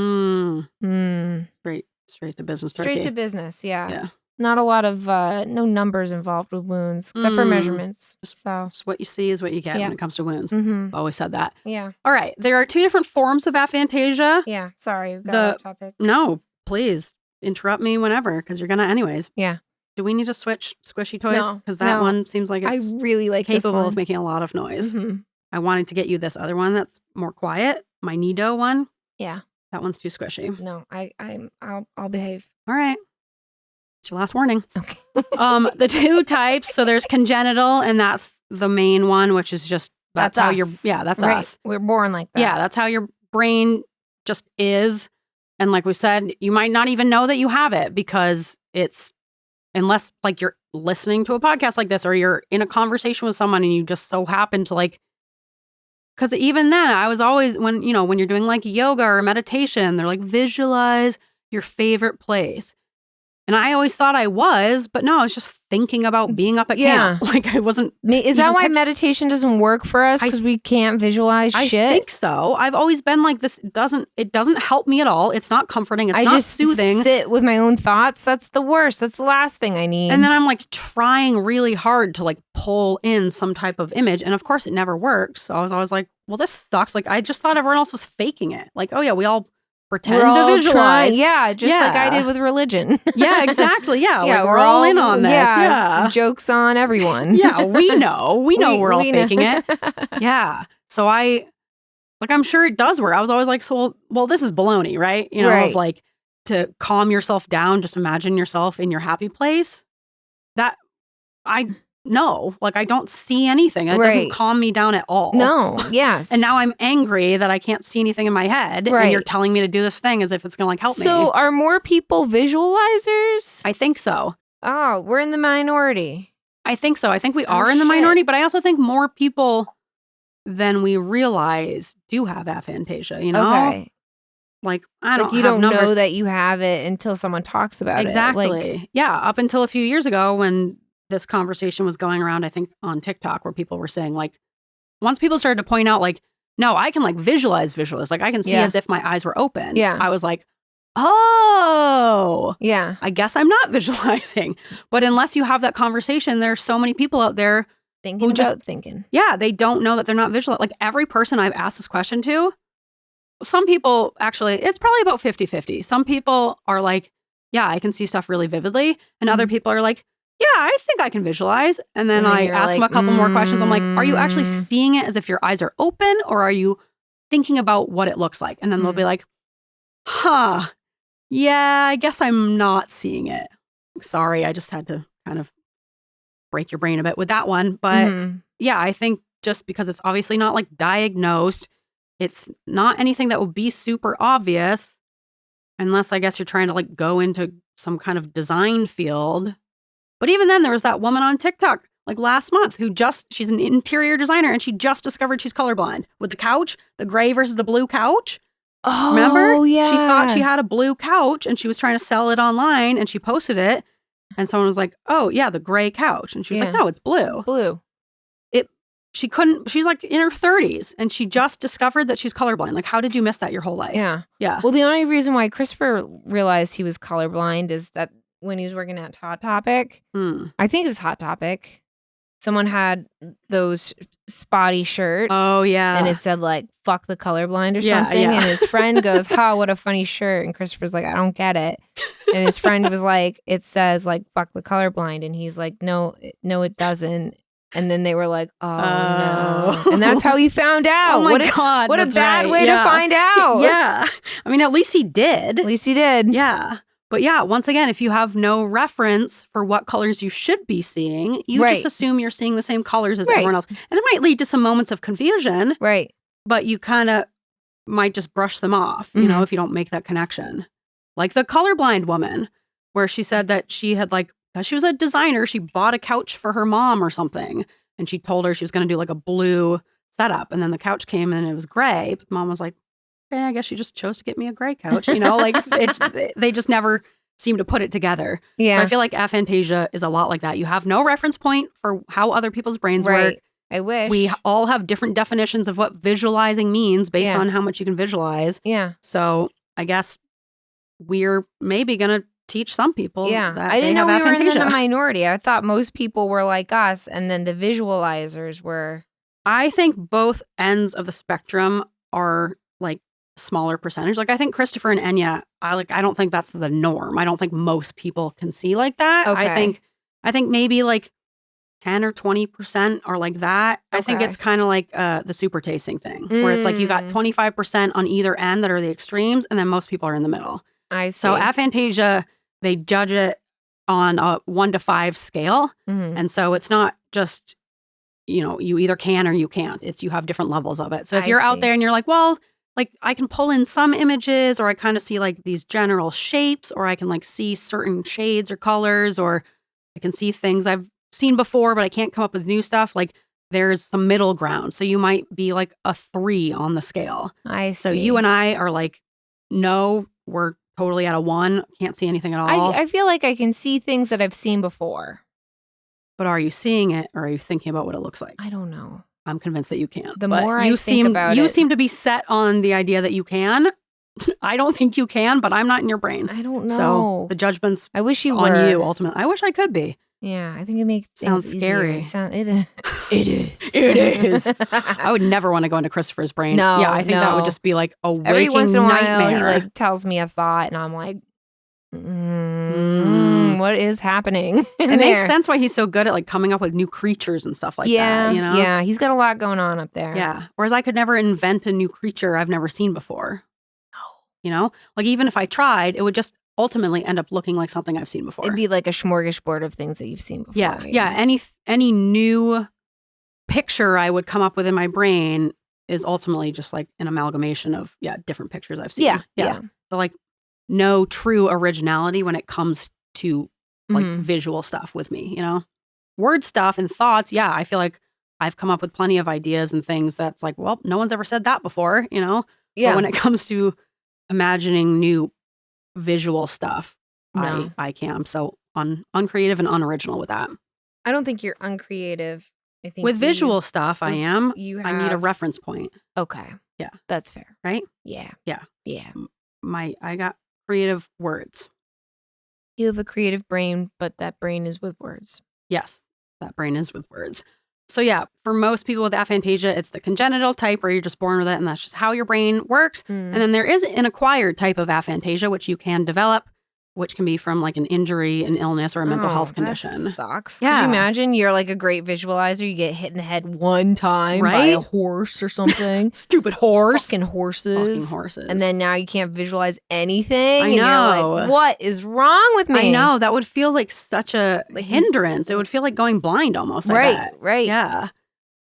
Straight to business. Straight turkey. to business. Yeah. Yeah. Not a lot of, no numbers involved with wounds except for measurements. So, Just what you see is what you get when it comes to wounds. I've always said that. Yeah. All right. There are 2 different forms of aphantasia. Yeah. Sorry. We got off topic. No, please interrupt me whenever because you're going to anyways. Yeah. Do we need to switch squishy toys? No, Because that one seems like I it's really like this capable one. of making a lot of noise. Mhm. I wanted to get you this other one that's more quiet. My Nido one. Yeah. That one's too squishy. No, I'll behave. All right. It's your last warning. Okay. The 2 types. So there's congenital, and that's the main one, which is just that's how us. you're. Yeah, that's Right. us. We're born like that. Yeah, that's how your brain just is. And like we said, you might not even know that you have it because it's unless like you're listening to a podcast like this or you're in a conversation with someone and you just so happen to like. Because even then, I was always when you're doing like yoga or meditation, they're like visualize your favorite place. And I always thought I was, but no, I was just thinking about being up at camp. Like I wasn't. Is that why meditation doesn't work for us? Because we can't visualize shit? I think so. I've always been like this. It doesn't help me at all. It's not comforting. It's not just soothing. Sit with my own thoughts. That's the worst. That's the last thing I need. And then I'm like trying really hard to like pull in some type of image. And of course it never works. So I was always like, well, this sucks. Like I just thought everyone else was faking it. Like, oh yeah, we all pretend to visualize. Just like I did with religion. Yeah, exactly. Yeah. Yeah, like we're all in on this. Yeah. Joke's on everyone. Yeah, we know. We know we're all faking it. Yeah. So I'm sure it does work. I was always like, so well, this is baloney, right? Of like to calm yourself down, just imagine yourself in your happy place. That no, like I don't see anything. It doesn't calm me down at all. No, yes. And now I'm angry that I can't see anything in my head. Right. And you're telling me to do this thing as if it's going to like help me. So are more people visualizers? I think so. Oh, we're in the minority. I think so. I think we are in the minority, but I also think more people than we realize do have aphantasia, Okay. Like, I don't you have don't numbers. know that you have it until someone talks about Exactly. it. Like, yeah. Up until a few years ago when this conversation was going around, I think on TikTok, where people were saying like, once people started to point out like, no, I can like visualize. Like I can see as if my eyes were open. Yeah. I was like, oh, yeah. I guess I'm not visualizing. But unless you have that conversation, there's so many people out there Thinking. Yeah, they don't know that they're not visual. Like every person I've asked this question to, some people actually, it's probably about 50-50. Some people are like, yeah, I can see stuff really vividly. And other people are like, yeah, I think I can visualize. And then I ask them a couple more questions. I'm like, are you actually seeing it as if your eyes are open or are you thinking about what it looks like? And then they'll be like, yeah, I guess I'm not seeing it. Sorry, I just had to kind of break your brain a bit with that one. But yeah, I think just because it's obviously not like diagnosed, it's not anything that would be super obvious unless I guess you're trying to like go into some kind of design field. But even then, there was that woman on TikTok like last month who she's an interior designer and she just discovered she's colorblind with the couch, the gray versus the blue couch. Oh, remember? Yeah. She thought she had a blue couch and she was trying to sell it online and she posted it. And someone was like, oh, yeah, the gray couch. And she was like, no, it's blue. Blue. She's like in her 30s and she just discovered that she's colorblind. Like, how did you miss that your whole life? Yeah. Yeah. Well, the only reason why Christopher realized he was colorblind is that when he was working at Hot Topic, I think it was Hot Topic. someone had those spotty shirts. Oh, yeah. And it said like, fuck the colorblind or Yeah, something. yeah. And his friend goes, ha, what a funny shirt. And Christopher's like, I don't get it. And his friend was like, it says like, fuck the colorblind. And he's like, no, it doesn't. And then they were like, oh, no. And that's how he found out. Oh, my God. What a that's bad right. way to find out. Yeah. I mean, at least he did. At least he did. Yeah. But yeah, once again, if you have no reference for what colors you should be seeing, you Right. just assume you're seeing the same colors as Right. everyone else. And it might lead to some moments of confusion, Right. but you kind of might just brush them off, you know, if you don't make that connection. Like the colorblind woman, where she said that she had like, because she was a designer, she bought a couch for her mom or something. And she told her she was going to do like a blue setup. And then the couch came and it was gray. But mom was like, okay, I guess she just chose to get me a gray couch. You know, like they just never seem to put it together. Yeah. But I feel like aphantasia is a lot like that. You have no reference point for how other people's brains work. I wish. We all have different definitions of what visualizing means based Yeah. on how much you can visualize. Yeah. So I guess we're maybe going to teach some people Yeah. that I they didn't know have we were in the aphantasia. minority. I thought most people were like us, and then the visualizers were. I think both ends of the spectrum are like smaller percentage. Like I think Christopher and Enya, I don't think that's the norm. I don't think most people can see like that. Okay. I think maybe like 10 or 20% are like that. I think Okay. it's kind of like the super tasting thing, where it's like you got 25% on either end that are the extremes, and then most people are in the middle. I see. So aphantasia, they judge it on a 1 to 5 scale. Mhm. And so it's not just, you know, you either can or you can't. It's you have different levels of it. So if I you're out see. there and you're like, well, like I can pull in some images, or I kind of see like these general shapes, or I can like see certain shades or colors, or I can see things I've seen before, but I can't come up with new stuff. Like there's some middle ground. So you might be like a 3 on the scale. I see. So you and I are like, no, we're totally at a 1. Can't see anything at all. I feel like I can see things that I've seen before. But are you seeing it, or are you thinking about what it looks like? I don't know. I'm convinced that you can. The But more I you think about you it- seem to be set on the idea that you can. I don't think you can, but I'm not in your brain. I don't know. So the judgment's I wish you on were. you ultimately. I wish I could be. Yeah, I think it makes Sounds things scary. easier. It is. It is. It is. I would never want to go into Christopher's brain. No, yeah, I think that would no. just be like a waking Every once in a while, nightmare. he like tells me a thought, and I'm like, what is happening? It makes sense why he's so good at like coming up with new creatures and stuff like that. You know? Yeah, he's got a lot going on up there. Yeah. Whereas I could never invent a new creature I've never seen before. You know, like even if I tried, it would just ultimately end up looking like something I've seen before. It'd be like a smorgasbord of things that you've seen before. Yeah. Any new picture I would come up with in my brain is ultimately just like an amalgamation of different pictures I've seen. Yeah. So like no true originality when it comes to like Mhm. visual stuff with me, you know? Word stuff and thoughts, I feel like I've come up with plenty of ideas and things that's like, well, no one's ever said that before, you know? Yeah. But when it comes to imagining new visual stuff, No. I can't. I'm so uncreative and unoriginal with that. I don't think you're uncreative. I think With you- visual stuff, I am. You I need a have- reference point, Okay. Yeah. That's fair. right? Yeah. Yeah. Yeah. I got creative words. You have a creative brain, but that brain is with words. Yes, that brain is with words. So yeah, for most people with aphantasia, it's the congenital type where you're just born with it, and that's just how your brain works. Mm. And then there is an acquired type of aphantasia, which you can develop, which can be from like an injury, an illness, or a mental health condition. That sucks. Could Yeah. you imagine you're like a great visualizer, you get hit in the head one time by Right? a horse or something. Stupid horse. Fucking horses. Fucking horses. And then now you can't visualize anything. I and you're know. like, what is wrong with me? I know that would feel like such a Like, hindrance. It would feel like going blind almost. I Right, bet. right. Yeah.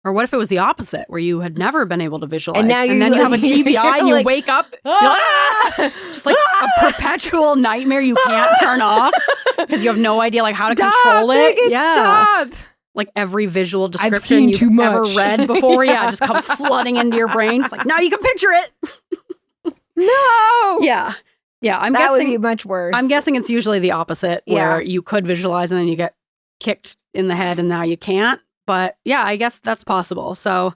Or what if it was the opposite, where you had never been able to visualize, And now then you're you have a like- TBI and you like, wake up, you're like, Ah! just like a perpetual nightmare you can't turn off because you have no idea like how to Stop, control it. Megan, stop. Like every visual description seen you've too much. ever read before, just comes flooding into your brain. It's like now you can picture it. No. Yeah. I'm that would guessing. be much worse. I'm guessing it's usually the opposite, where you could visualize and then you get kicked in the head and now you can't. But yeah, I guess that's possible. So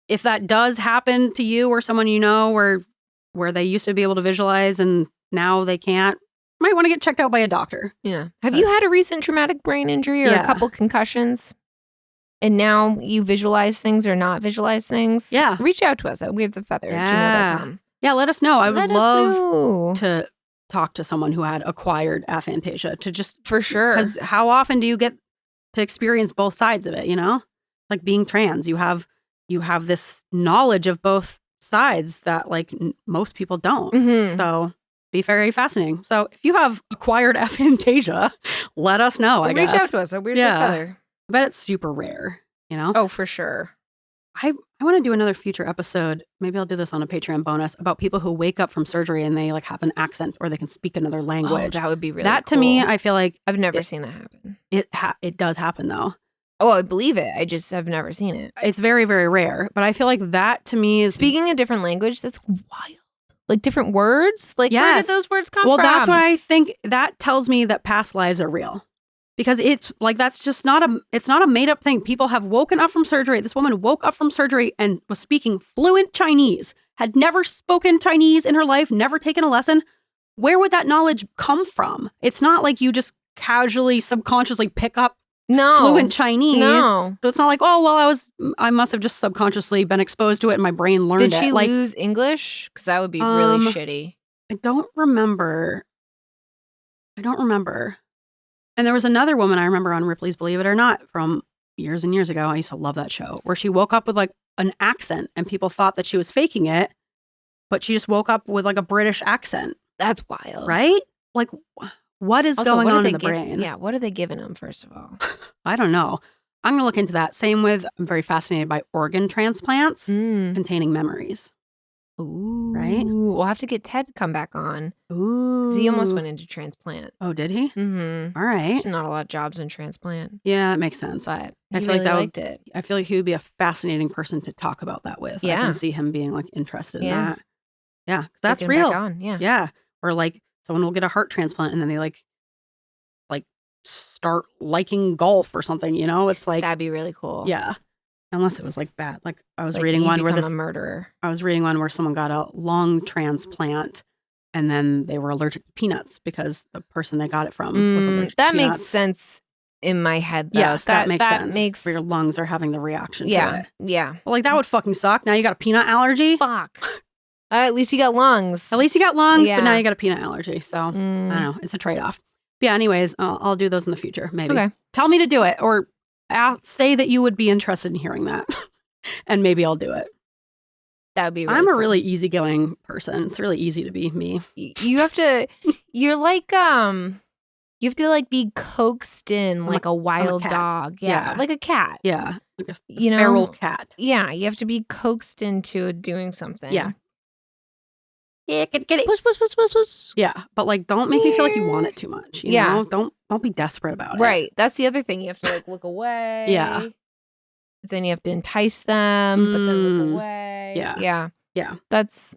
if that does happen to you or someone you know where they used to be able to visualize and now they can't, might want to get checked out by a doctor. Yeah. Have you had a recent traumatic brain injury or a Yeah. couple concussions? and now you visualize things or not visualize things, Yeah. reach out to us at weirdthefeather@gmail.com. Yeah, let us know. I would Let us love know. to talk to someone who had acquired aphantasia to just, For sure. because how often do you get to experience both sides of it, you know? Like being trans, you have this knowledge of both sides that like most people don't. Mhm. So be very fascinating. So if you have acquired aphantasia, let us know, I Reach guess. out to us at Weird Yeah. Feather. I bet it's super rare, you know? Oh, for sure. I want to do another future episode. Maybe I'll do this on a Patreon bonus about people who wake up from surgery and they like have an accent or they can speak another Oh, language. that would be really That to me, cool. I feel like I've never seen that happen. it does happen though. Oh, I believe it. I just have never seen it. It's very, very rare. But I feel like that to me is Speaking a different language, that's wild. Like different words? Like where Yes. did those words come well, from? that's what I think. That tells me that past lives are real. Because it's like that's just not a made up thing. People have woken up from surgery. This woman woke up from surgery and was speaking fluent Chinese, had never spoken Chinese in her life, never taken a lesson. Where would that knowledge come from? It's not like you just casually, subconsciously pick up fluent Chinese. No. So it's not like, oh, well, I must have just subconsciously been exposed to it and my brain learned it. Did she like, lose English? Because that would be really shitty. I don't remember. And there was another woman I remember on Ripley's Believe It or Not from years and years ago. I used to love that show, where she woke up with like an accent and people thought that she was faking it, but she just woke up with like a British accent. That's wild. Right? Like, what is Also, going what are on they in the brain? Yeah, what are they giving them, first of all? I don't know. I'm going to look into that. Same with, I'm very fascinated by organ transplants containing memories. Ooh. Right? We'll have to get Ted to come back on. Ooh. 'Cause he almost went into transplant. Oh, did he? Mm-hmm. All right. There's not a lot of jobs in transplant. Yeah, that makes sense. But I he feel like really that liked it. I feel like he would be a fascinating person to talk about that with. I Yeah. can see him being like interested in Yeah. that. Yeah, 'cause that's Get him real. back on. Yeah. Yeah. Or like someone will get a heart transplant and then they like start liking golf or something, you know? It's like, That'd be really cool. yeah. Unless it was like bad. Like I was Like, reading you one where become a murderer. I was reading one where someone got a lung transplant and then they were allergic to peanuts because the person they got it from was allergic That to peanuts. makes sense in my head, though. Yes, that makes sense. Makes, Where your lungs are having the reaction to yeah, it. yeah. But like that would fucking suck. Now you got a peanut allergy. Fuck. At least you got lungs. At least you got lungs, but now Yeah. you got a peanut allergy. So I Mm. don't know. It's a trade-off. But yeah, anyways, I'll do those in the future, maybe. Okay. Tell me to do it or say that you would be interested in hearing that. And maybe I'll do it. That would be really I'm a cool. really easygoing person. It's really easy to be me. You have to, you're like, you have to like be coaxed in like a wild cat. dog. Yeah. Yeah. Like a cat. Yeah. Like a You know? feral cat. Yeah. You have to be coaxed into doing something. Yeah. Yeah, get it. Push, push, push, push, push. Yeah. But like don't make me feel like you want it too much. You Yeah. know? Don't be desperate about it. Right. That's the other thing. You have to like look away. Yeah. But then you have to entice them, but then look Mm. away. Yeah. Yeah. Yeah. That's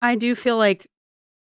I do feel like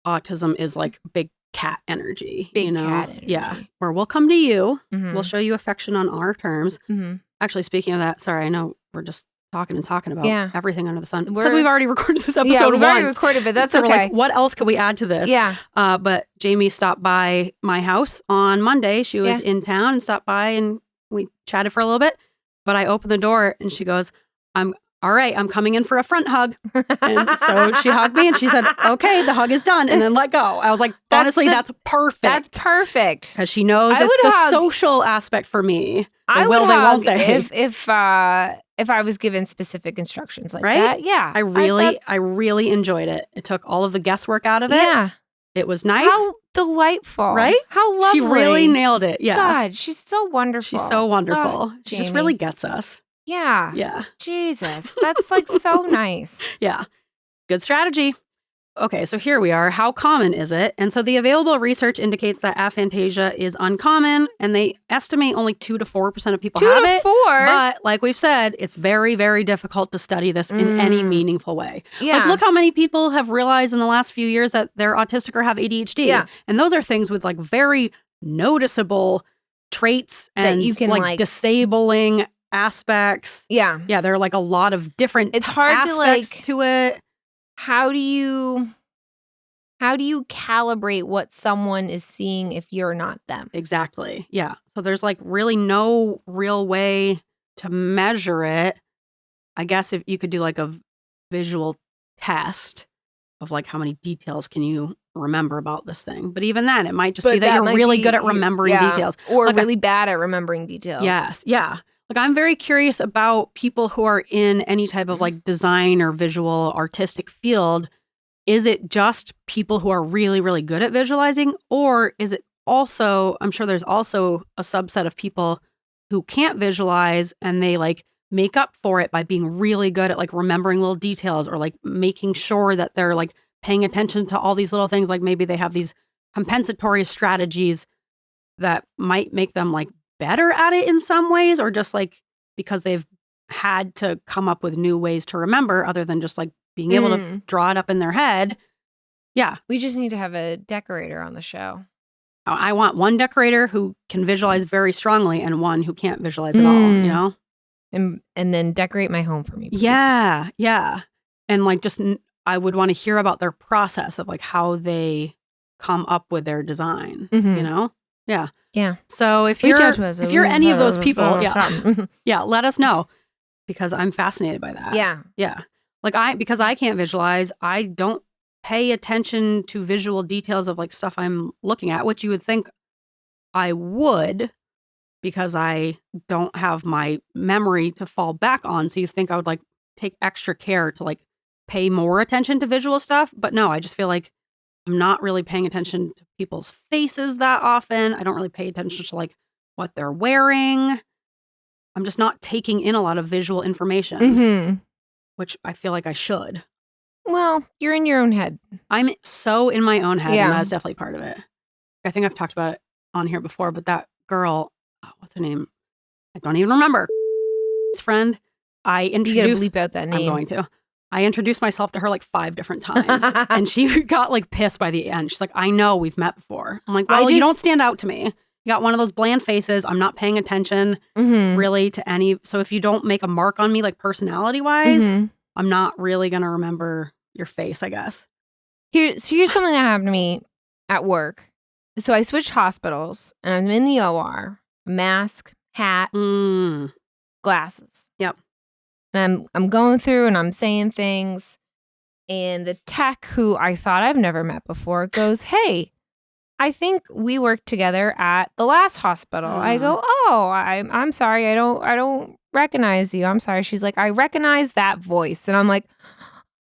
autism is like big cat energy. Big you know? cat energy. Yeah. Where we'll come to you. mhm, We'll show you affection on our terms. mhm. Actually, speaking of that, sorry, I know we're just talking about Yeah. everything under the sun. Because We're- we've already recorded this episode Yeah, we've already once. recorded, but that's So we're okay. like, what else could we add to this? Yeah. But Jamie stopped by my house on Monday. She was Yeah. in town and stopped by and we chatted for a little bit. But I opened the door and she goes, all right, I'm coming in for a front hug. And so she hugged me and she said, okay, the hug is done. And then let go. I was like, honestly, that's perfect. That's perfect. Because she knows I it's would the hug- social aspect for me. They I will, would they hug won't they? if I was given specific instructions like Right? that. Yeah. I really enjoyed it. It took all of the guesswork out of it. Yeah. It was nice. How delightful. Right? How lovely. She really nailed it. Yeah. God, she's so wonderful. She's so wonderful. Oh, She just Jamie. really gets us. Yeah. Yeah. Jesus. That's like so nice. Yeah. Good strategy. Okay, so here we are. How common is it? And so the available research indicates that aphantasia is uncommon, and they estimate only 2 to 4% of people 2 have to it. 4. But like we've said, it's very, very difficult to study this in any meaningful way. Yeah. Like, look how many people have realized in the last few years that they're autistic or have ADHD. Yeah. And those are things with like very noticeable traits That and you can, like- disabling aspects. Yeah. Yeah, there are like a lot of different It's hard to, aspects like- to it. How do you calibrate what someone is seeing if you're not them? Exactly. Yeah. So there's like really no real way to measure it, I guess if you could do like a visual test of like how many details can you remember about this thing. But even then, it might just be that you're really good at remembering details. Or like really bad at remembering details. Yes. Yeah. Like I'm very curious about people who are in any type of like design or visual artistic field. Is it just people who are really, really good at visualizing? Or is it also, I'm sure there's also a subset of people who can't visualize and they like make up for it by being really good at like remembering little details or like making sure that they're like paying attention to all these little things. Like maybe they have these compensatory strategies that might make them like better at it in some ways, or just like because they've had to come up with new ways to remember other than just like being able to draw it up in their head. Yeah. We just need to have a decorator on the show. I want one decorator who can visualize very strongly and one who can't visualize at all, you know? And then decorate my home for me, please. Yeah. Yeah. And like just, I would want to hear about their process of like how they come up with their design, you know? Yeah. Yeah. So if Reach you're out to us. if you're any of those people, yeah, let us know because I'm fascinated by that. Yeah. Yeah. Like because I can't visualize, I don't pay attention to visual details of like stuff I'm looking at, which you would think I would because I don't have my memory to fall back on. So you think I would like take extra care to like pay more attention to visual stuff. But no, I just feel like I'm not really paying attention to people's faces that often. I don't really pay attention to like what they're wearing. I'm just not taking in a lot of visual information, which I feel like I should. Well, you're in your own head. I'm so in my own head, Yeah. and that's definitely part of it. I think I've talked about it on here before, but that girl, what's her name? I don't even remember. Friend, I introduced. You gotta bleep out that name. I'm going to. I introduced myself to her like 5 different times, and she got like pissed by the end. She's like, "I know we've met before." I'm like, "Well, you don't stand out to me. You got one of those bland faces. I'm not paying attention really to any. So if you don't make a mark on me, like personality wise, I'm not really gonna remember your face, I guess." Here's something that happened to me at work. So I switched hospitals, and I'm in the OR. Mask, hat, glasses. Yep. And I'm going through and I'm saying things, and the tech, who I thought I've never met before, goes, "Hey, I think we worked together at the last hospital." I go, "Oh, I'm sorry, I don't recognize you. I'm sorry." She's like, "I recognize that voice," and I'm like,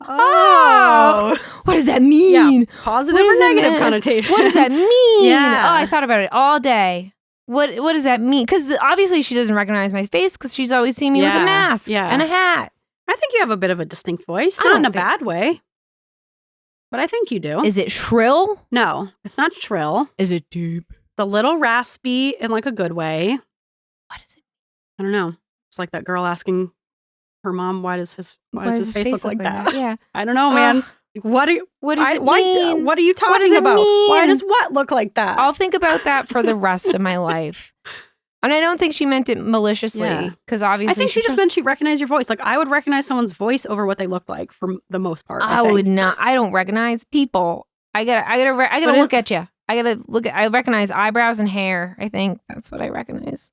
"Oh, what does that mean? Yeah, positive or negative connotation? What does that mean?" Yeah. Oh, I thought about it all day. What does that mean? Because obviously she doesn't recognize my face because she's always seen me with a mask and a hat. I think you have a bit of a distinct voice, not in a bad way, but I think you do. Is it shrill? No, it's not shrill. Is it deep? It's a little raspy in like a good way. What is it? I don't know. It's like that girl asking her mom, why does his face look like that? Yeah. I don't know, man. What are you mean? What are you talking about? Why does what look like that? I'll think about that for the rest of my life. And I don't think she meant it maliciously, because obviously I think she just meant she recognized your voice. Like I would recognize someone's voice over what they looked like for the most part. I would not. I don't recognize people. I gotta look at you. I recognize eyebrows and hair. I think that's what I recognize.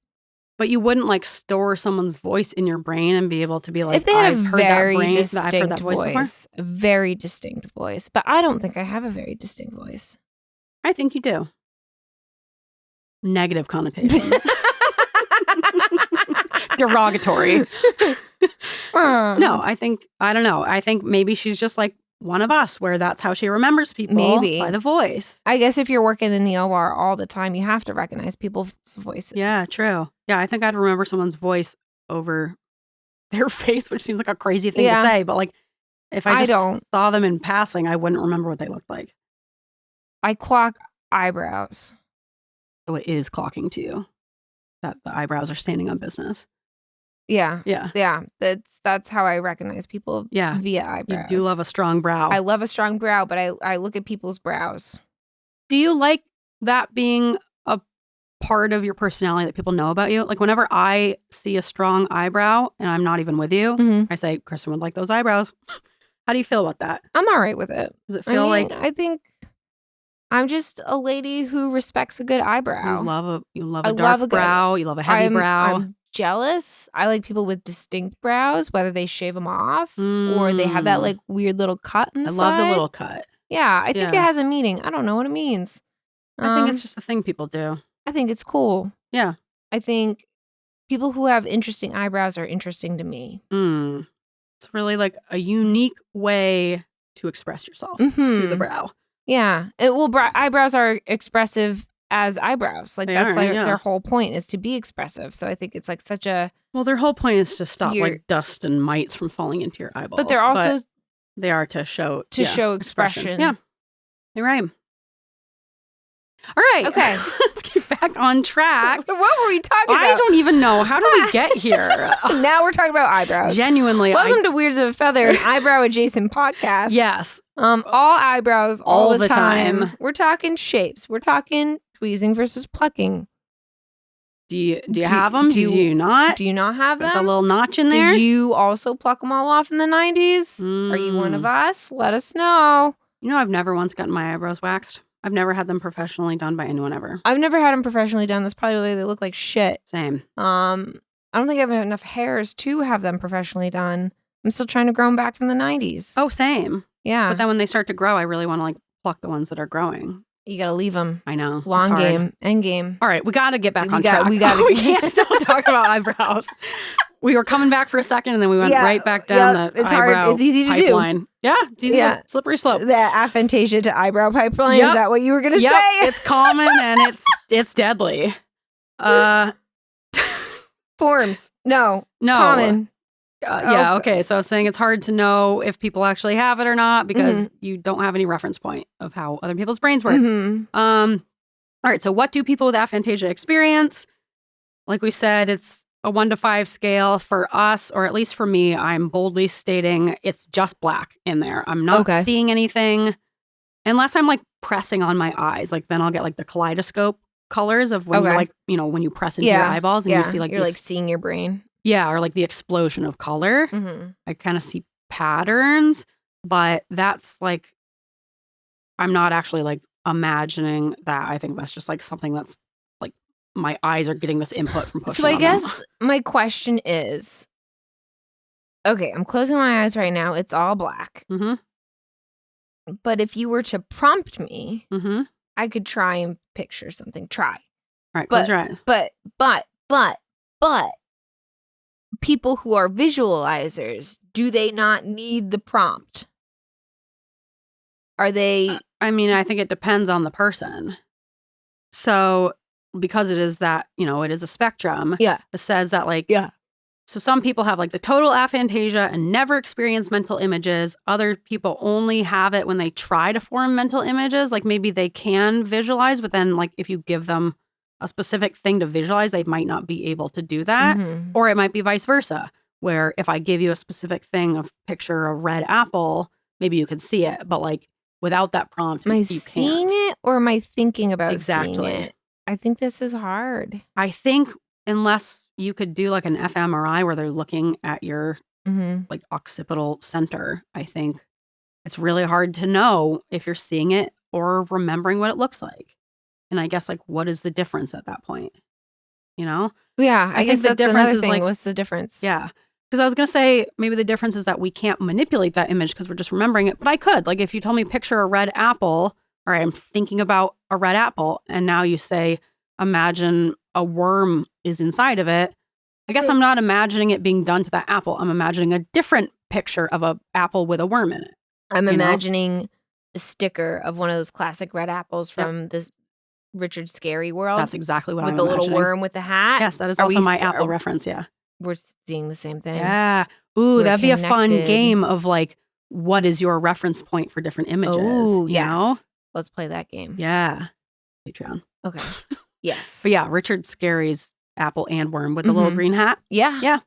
But you wouldn't like store someone's voice in your brain and be able to be like, if they had I've a heard very that brain, distinct I've heard that voice before. A very distinct voice. But I don't think I have a very distinct voice. I think you do. Negative connotation. Derogatory. No, I don't know. I think maybe she's just like one of us where that's how she remembers people. Maybe. By the voice. I guess if you're working in the OR all the time, you have to recognize people's voices. Yeah, true. Yeah, I think I'd remember someone's voice over their face, which seems like a crazy thing to say. But like, if I just saw them in passing, I wouldn't remember what they looked like. I clock eyebrows. So it is clocking to you that the eyebrows are standing on business. Yeah. Yeah. Yeah. That's how I recognize people via eyebrows. You do love a strong brow. I love a strong brow, but I look at people's brows. Do you like that being a part of your personality that people know about you? Like whenever I see a strong eyebrow and I'm not even with you, I say, Kristen would like those eyebrows. How do you feel about that? I'm all right with it. Does it feel like... I think I'm just a lady who respects a good eyebrow. You love a dark brow. You love a heavy brow. I'm jealous. I like people with distinct brows, whether they shave them off or they have that like weird little cut in the I side. love the little cut. Yeah, I think it Yeah. has a meaning. I don't know what it means. I think it's just a thing people do. I think it's cool. Yeah. I think people who have interesting eyebrows are interesting to me. It's really like a unique way to express yourself through the brow. Yeah. Eyebrows are expressive as eyebrows. Like that's their whole point is to be expressive. So I think it's like such a their whole point is to stop like dust and mites from falling into your eyeballs. But they're also they are to show expression. Yeah. You're right. All right. Okay. Let's get back on track. What were we talking about? I don't even know. How do we get here? Now we're talking about eyebrows. Genuinely. Welcome to Weirds of a Feather, an eyebrow-adjacent podcast. Yes. All eyebrows all the time. We're talking shapes. We're talking tweezing versus plucking. Do you have them? Do you not? Do you not have them? With a little notch in there? Did you also pluck them all off in the 90s? Are you one of us? Let us know. You know, I've never once gotten my eyebrows waxed. I've never had them professionally done by anyone ever. I've never had them professionally done. That's probably why they look like shit. Same. I don't think I have enough hairs to have them professionally done. I'm still trying to grow them back from the 90s. Oh, same. Yeah. But then when they start to grow, I really want to like pluck the ones that are growing. You got to leave them. I know. Long game. End game. All right. We got to get back on track. We can't still talk about eyebrows. We were coming back for a second and then we went right back down the eyebrow hard. It's easy to pipeline. do. Yeah. It's easy. Yeah. Slippery slope. The aphantasia to eyebrow pipeline. Is that what you were going to say? It's common and it's deadly. Forms. No. Yeah. Common. Okay. So I was saying it's hard to know if people actually have it or not because you don't have any reference point of how other people's brains work. All right. So what do people with aphantasia experience? Like we said, it's a 1 to 5 scale for us, or at least for me. I'm boldly stating it's just black in there. I'm not seeing anything unless I'm like pressing on my eyes. Like then I'll get like the kaleidoscope colors of when you're like, you know, when you press into your eyeballs and you see like you're like seeing your brain. Yeah, or like the explosion of color. I kind of see patterns, but that's like, I'm not actually like imagining that. I think that's just like something that's like my eyes are getting this input from pushing. So I on guess them. My question is, okay, I'm closing my eyes right now. It's all black. But if you were to prompt me, I could try and picture something. Try. All right, close your eyes. But people who are visualizers, do they not need the prompt? Are they? I mean, I think it depends on the person. So because it is that, you know, it is a spectrum. Yeah. It says that like, so some people have like the total aphantasia and never experience mental images. Other people only have it when they try to form mental images. Like maybe they can visualize, but then like if you give them a specific thing to visualize, they might not be able to do that. Or it might be vice versa, where if I give you a specific thing of picture a red apple, maybe you could see it. But like without that prompt, am I you seeing can't. it or am I thinking about seeing it? I think this is hard. I think unless you could do like an fMRI where they're looking at your like occipital center, I think it's really hard to know if you're seeing it or remembering what it looks like. And I guess like what is the difference at that point? You know? Yeah, I guess the that's difference is thing. like, What's the difference? Yeah. Because I was going to say maybe the difference is that we can't manipulate that image because we're just remembering it. But I could. Like if you told me picture a red apple, all right, I'm thinking about a red apple. And now you say, imagine a worm is inside of it. I guess I'm not imagining it being done to that apple. I'm imagining a different picture of a apple with a worm in it. I'm imagining a sticker of one of those classic red apples from this Richard Scarry world. That's exactly what I'm imagining. With the little worm with the hat. Yes, that is also my Apple reference, We're seeing the same thing. Yeah. Ooh, that'd be a fun game of like, what is your reference point for different images? Oh, you know? Let's play that game. Yeah. Patreon. Okay. Yes. But yeah, Richard Scarry's apple and worm with the little green hat. Yeah. Yeah.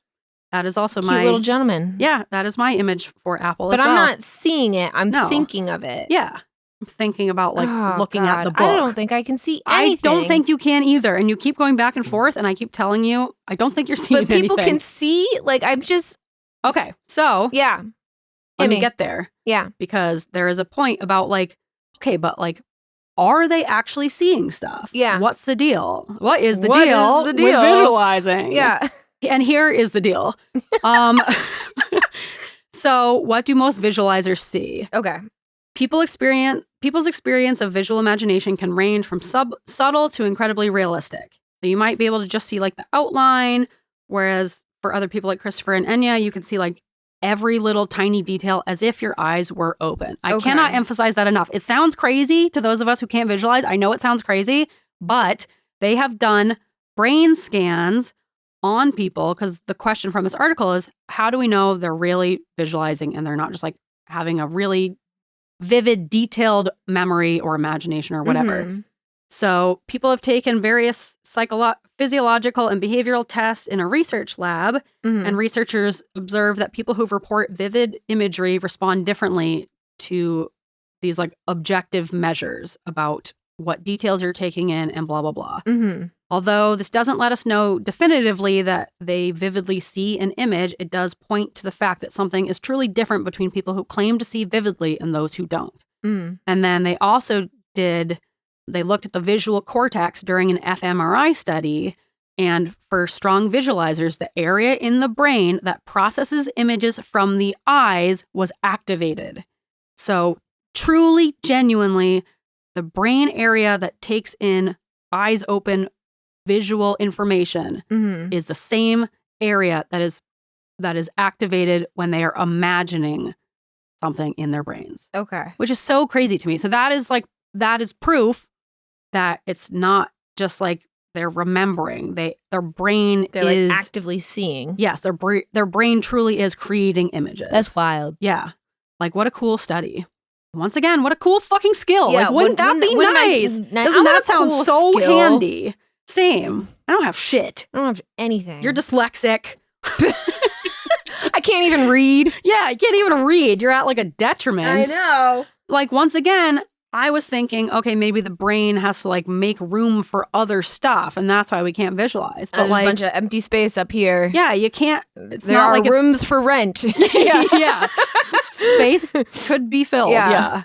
That is also Cute little gentleman. Yeah, that is my image for apple but as well. I'm not seeing it. I'm thinking of it. Yeah. I'm thinking about like looking at the book. I don't think I can see anything. I don't think you can either. And you keep going back and forth and I keep telling you, I don't think you're seeing anything. But people can see, like I'm just. Okay. So. Yeah. Let me get there. Yeah. Because there is a point about like, okay, but like, are they actually seeing stuff? Yeah. What's the deal? What is the deal with visualizing? Yeah. And here is the deal. So what do most visualizers see? Okay. People's experience of visual imagination can range from subtle to incredibly realistic. So you might be able to just see like the outline, whereas for other people like Christopher and Enya, you can see like every little tiny detail as if your eyes were open. I cannot emphasize that enough. It sounds crazy to those of us who can't visualize. I know it sounds crazy, but they have done brain scans on people, because the question from this article is, how do we know they're really visualizing and they're not just like having a really vivid, detailed memory or imagination or whatever? Mhm. So people have taken various physiological and behavioral tests in a research lab, Mhm. and researchers observe that people who report vivid imagery respond differently to these like objective measures about what details you're taking in and blah, blah, blah. Mhm. Although this doesn't let us know definitively that they vividly see an image, it does point to the fact that something is truly different between people who claim to see vividly and those who don't. Mm. And then they also they looked at the visual cortex during an fMRI study, and for strong visualizers, the area in the brain that processes images from the eyes was activated. So truly, genuinely, the brain area that takes in eyes open visual information Mhm. is the same area that is activated when they are imagining something in their brains, Okay. which is so crazy to me. So that is proof that it's not just like they're remembering. Their brain They're is like actively seeing. yes, their brain truly is creating images. That's wild. Yeah, like what a cool study. Once again, what a cool fucking skill. Yeah, like wouldn't that be wouldn't nice? I Doesn't want that a sound cool so skill. handy? Same. I don't have shit. I don't have anything. You're dyslexic. I can't even read. Yeah, I can't even read. You're at like a detriment. I know. Like once again, I was thinking, okay, maybe the brain has to like make room for other stuff, and that's why we can't visualize. But There's like, a bunch of empty space up here. yeah, you can't. It's there not are like it's- rooms for rent. yeah. Space could be filled. Yeah.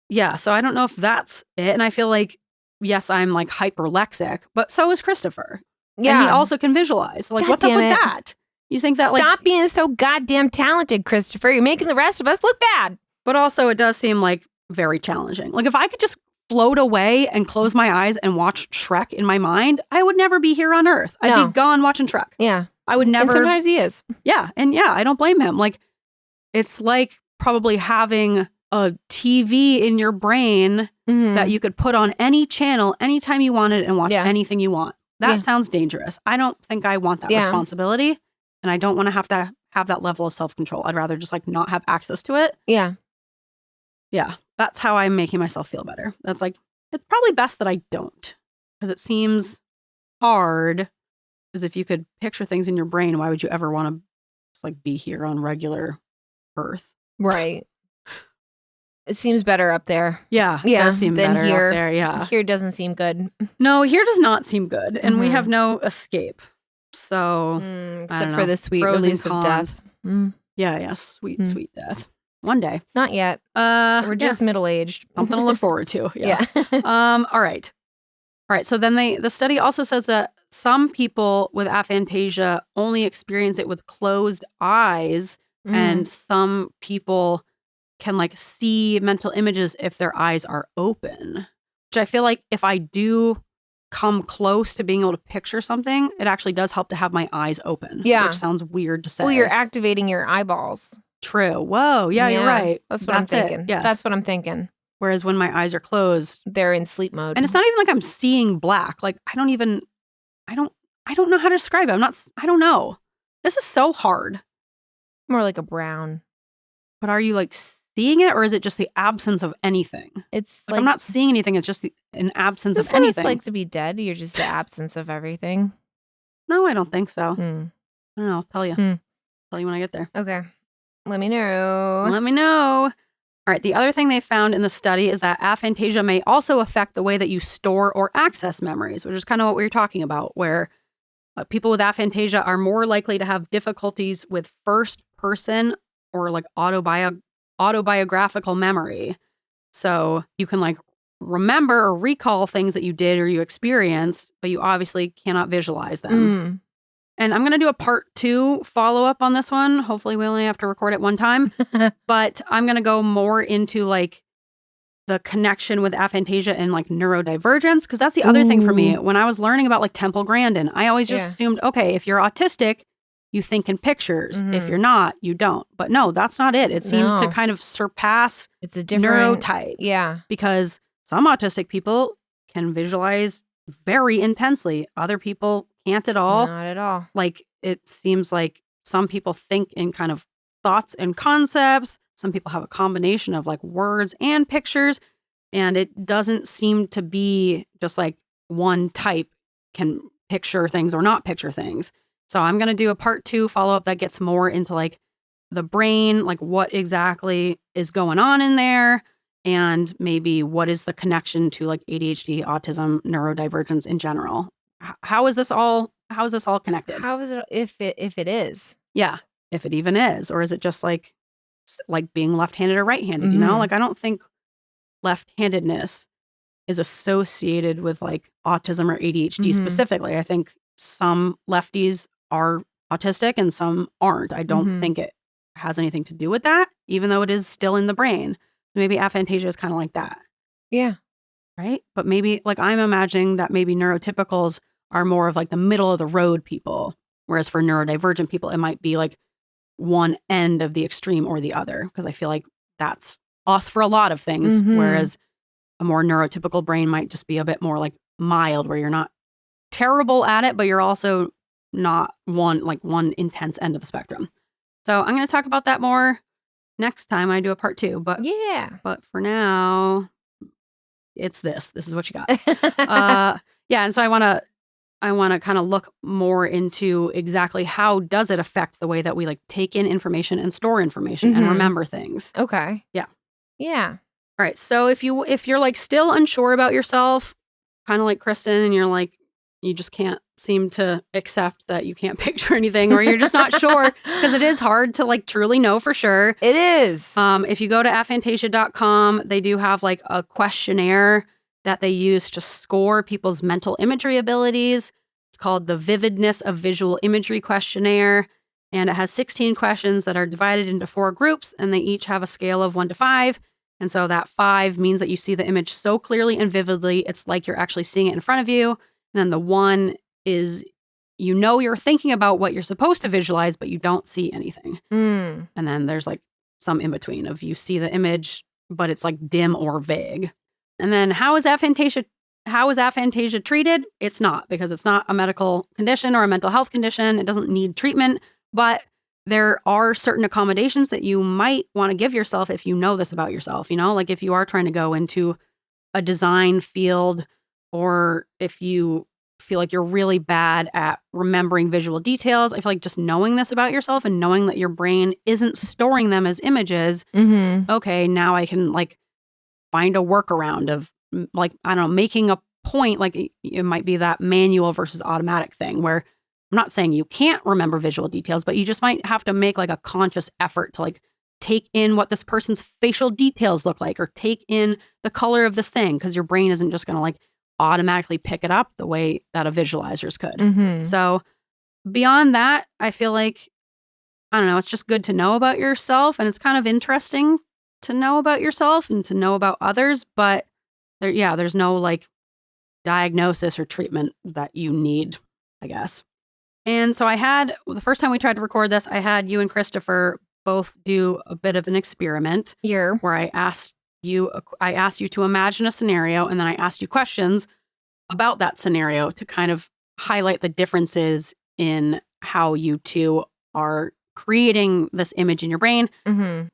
Yeah. So I don't know if that's it. And I feel like, yes, I'm like hyperlexic, but so is Christopher. And he also can visualize. Like, God what's up damn with it. that? You think that Stop being so goddamn talented, Christopher. You're making the rest of us look bad. but also it does seem like very challenging. Like if I could just float away and close my eyes and watch Shrek in my mind, I would never be here on Earth. I'd No. be gone watching Shrek. Yeah. I would never. And sometimes he is. Yeah. And yeah, I don't blame him. Like, it's like probably having a TV in your brain Mhm. that you could put on any channel anytime you wanted and watch Yeah. anything you want. That Yeah. sounds dangerous. I don't think I want that Yeah. responsibility. And I don't want to have that level of self-control. I'd rather just like not have access to it. Yeah. Yeah. That's how I'm making myself feel better. That's like, it's probably best that I don't. Because it seems hard. Because if you could picture things in your brain, why would you ever want to just like be here on regular Earth? Right. It seems better up there. Yeah. It Yeah, does seem than better here. up there. Yeah. Here doesn't seem good. No, here does not seem good. And we Mhm. have no escape. So, Except know. for the sweet Pros and release of cons. death. yeah, sweet, Mm. sweet death. One day. Not yet. We're just middle-aged. something to look forward to. Yeah. Yeah. All right. So then the study also says that some people with aphantasia only experience it with closed eyes, and some people can like see mental images if their eyes are open. Which I feel like if I do come close to being able to picture something, it actually does help to have my eyes open. Yeah. Which sounds weird to say. Well, you're activating your eyeballs. True. Whoa. Yeah, you're right. That's what I'm it. thinking. Yes. That's what I'm thinking. Whereas when my eyes are closed, They're in sleep mode. and it's not even like I'm seeing black. Like I don't know how to describe it. I don't know. This is so hard. more like a brown. But are you like seeing it, or is it just the absence of anything? It's Like, I'm not seeing anything. It's just an absence this of what anything. it's like to be dead. You're just the absence of everything. No, I don't think so. Hmm. I don't know. I'll tell you. Hmm. Tell you when I get there. Okay. Let me know. Let me know. All right. The other thing they found in the study is that aphantasia may also affect the way that you store or access memories, which is kind of what we were talking about, where people with aphantasia are more likely to have difficulties with first person or like autobiographical memory. So you can like remember or recall things that you did or you experienced, but you obviously cannot visualize them. And I'm going to do a part 2 follow-up on this one. Hopefully we only have to record it one time. But I'm going to go more into like the connection with aphantasia and like neurodivergence, because that's the other thing for me. When I was learning about like Temple Grandin, I always just assumed, okay, if you're autistic, you think in pictures. If you're not, you don't. But no, that's not it. It seems to kind of surpass it's a different neurotype. Yeah. Because some autistic people can visualize very intensely. Other people can't at all. Not at all. Like, it seems like some people think in kind of thoughts and concepts. Some people have a combination of like words and pictures. And it doesn't seem to be just like one type can picture things or not picture things. So I'm going to do a part 2 follow-up that gets more into like the brain, like what exactly is going on in there, and maybe what is the connection to like ADHD, autism, neurodivergence in general. How is this all connected? How is it if it is? Yeah, if it even is, or is it just like being left-handed or right-handed, you know? Like, I don't think left-handedness is associated with like autism or ADHD specifically. I think some lefties are autistic and some aren't. I don't think it has anything to do with that, even though it is still in the brain. Maybe aphantasia is kind of like that. Yeah. Right? But maybe, like, I'm imagining that maybe neurotypicals are more of like the middle of the road people, whereas for neurodivergent people, it might be like one end of the extreme or the other, because I feel like that's us for a lot of things, whereas a more neurotypical brain might just be a bit more like mild, where you're not terrible at it, but you're also not one intense end of the spectrum. So I'm going to talk about that more next time when I do a part 2. But for now, it's this. This is what you got. And so I want to kind of look more into exactly how does it affect the way that we like take in information and store information and remember things. Okay. Yeah. Yeah. All right. So if you're like still unsure about yourself, kind of like Kristen, and you're like, you just can't seem to accept that you can't picture anything, or you're just not sure, because it is hard to like truly know for sure. It is. If you go to aphantasia.com, they do have like a questionnaire that they use to score people's mental imagery abilities. It's called the Vividness of Visual Imagery Questionnaire. And it has 16 questions that are divided into 4 groups, and they each have a scale of 1 to 5. And so that 5 means that you see the image so clearly and vividly, it's like you're actually seeing it in front of you. And then the 1 is, you're thinking about what you're supposed to visualize, but you don't see anything. And then there's like some in between of you see the image, but it's like dim or vague. And then how is aphantasia treated? It's not, because it's not a medical condition or a mental health condition. It doesn't need treatment, but there are certain accommodations that you might want to give yourself if you know this about yourself, like if you are trying to go into a design field, or if you feel like you're really bad at remembering visual details. I feel like just knowing this about yourself and knowing that your brain isn't storing them as images, okay, now I can like find a workaround of like, I don't know, making a point. Like it might be that manual versus automatic thing, where I'm not saying you can't remember visual details, but you just might have to make like a conscious effort to like take in what this person's facial details look like, or take in the color of this thing, because your brain isn't just going to like automatically pick it up the way that a visualizers could. So beyond that, I feel like, I don't know, it's just good to know about yourself, and it's kind of interesting to know about yourself and to know about others, but there's no like diagnosis or treatment that you need, I guess. And so the first time we tried to record this, I had you and Christopher both do a bit of an experiment where I asked you to imagine a scenario, and then I asked you questions about that scenario to kind of highlight the differences in how you two are creating this image in your brain.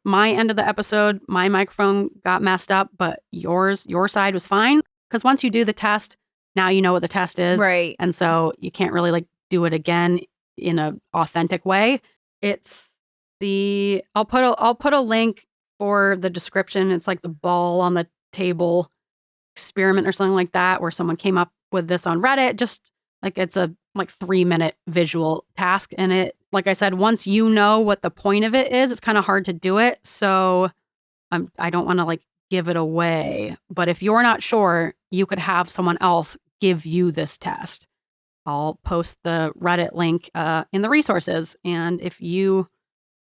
My end of the episode, my microphone got messed up, but your side was fine, because once you do the test, now you know what the test is, right? And so you can't really like do it again in a authentic way. I'll put a link for the description. It's like the ball on the table experiment or something like that, where someone came up with this on Reddit. Just like, it's a like 3-minute visual task. And it, like I said, once you know what the point of it is, it's kind of hard to do it. So I don't want to like give it away. But if you're not sure, you could have someone else give you this test. I'll post the Reddit link in the resources. And if you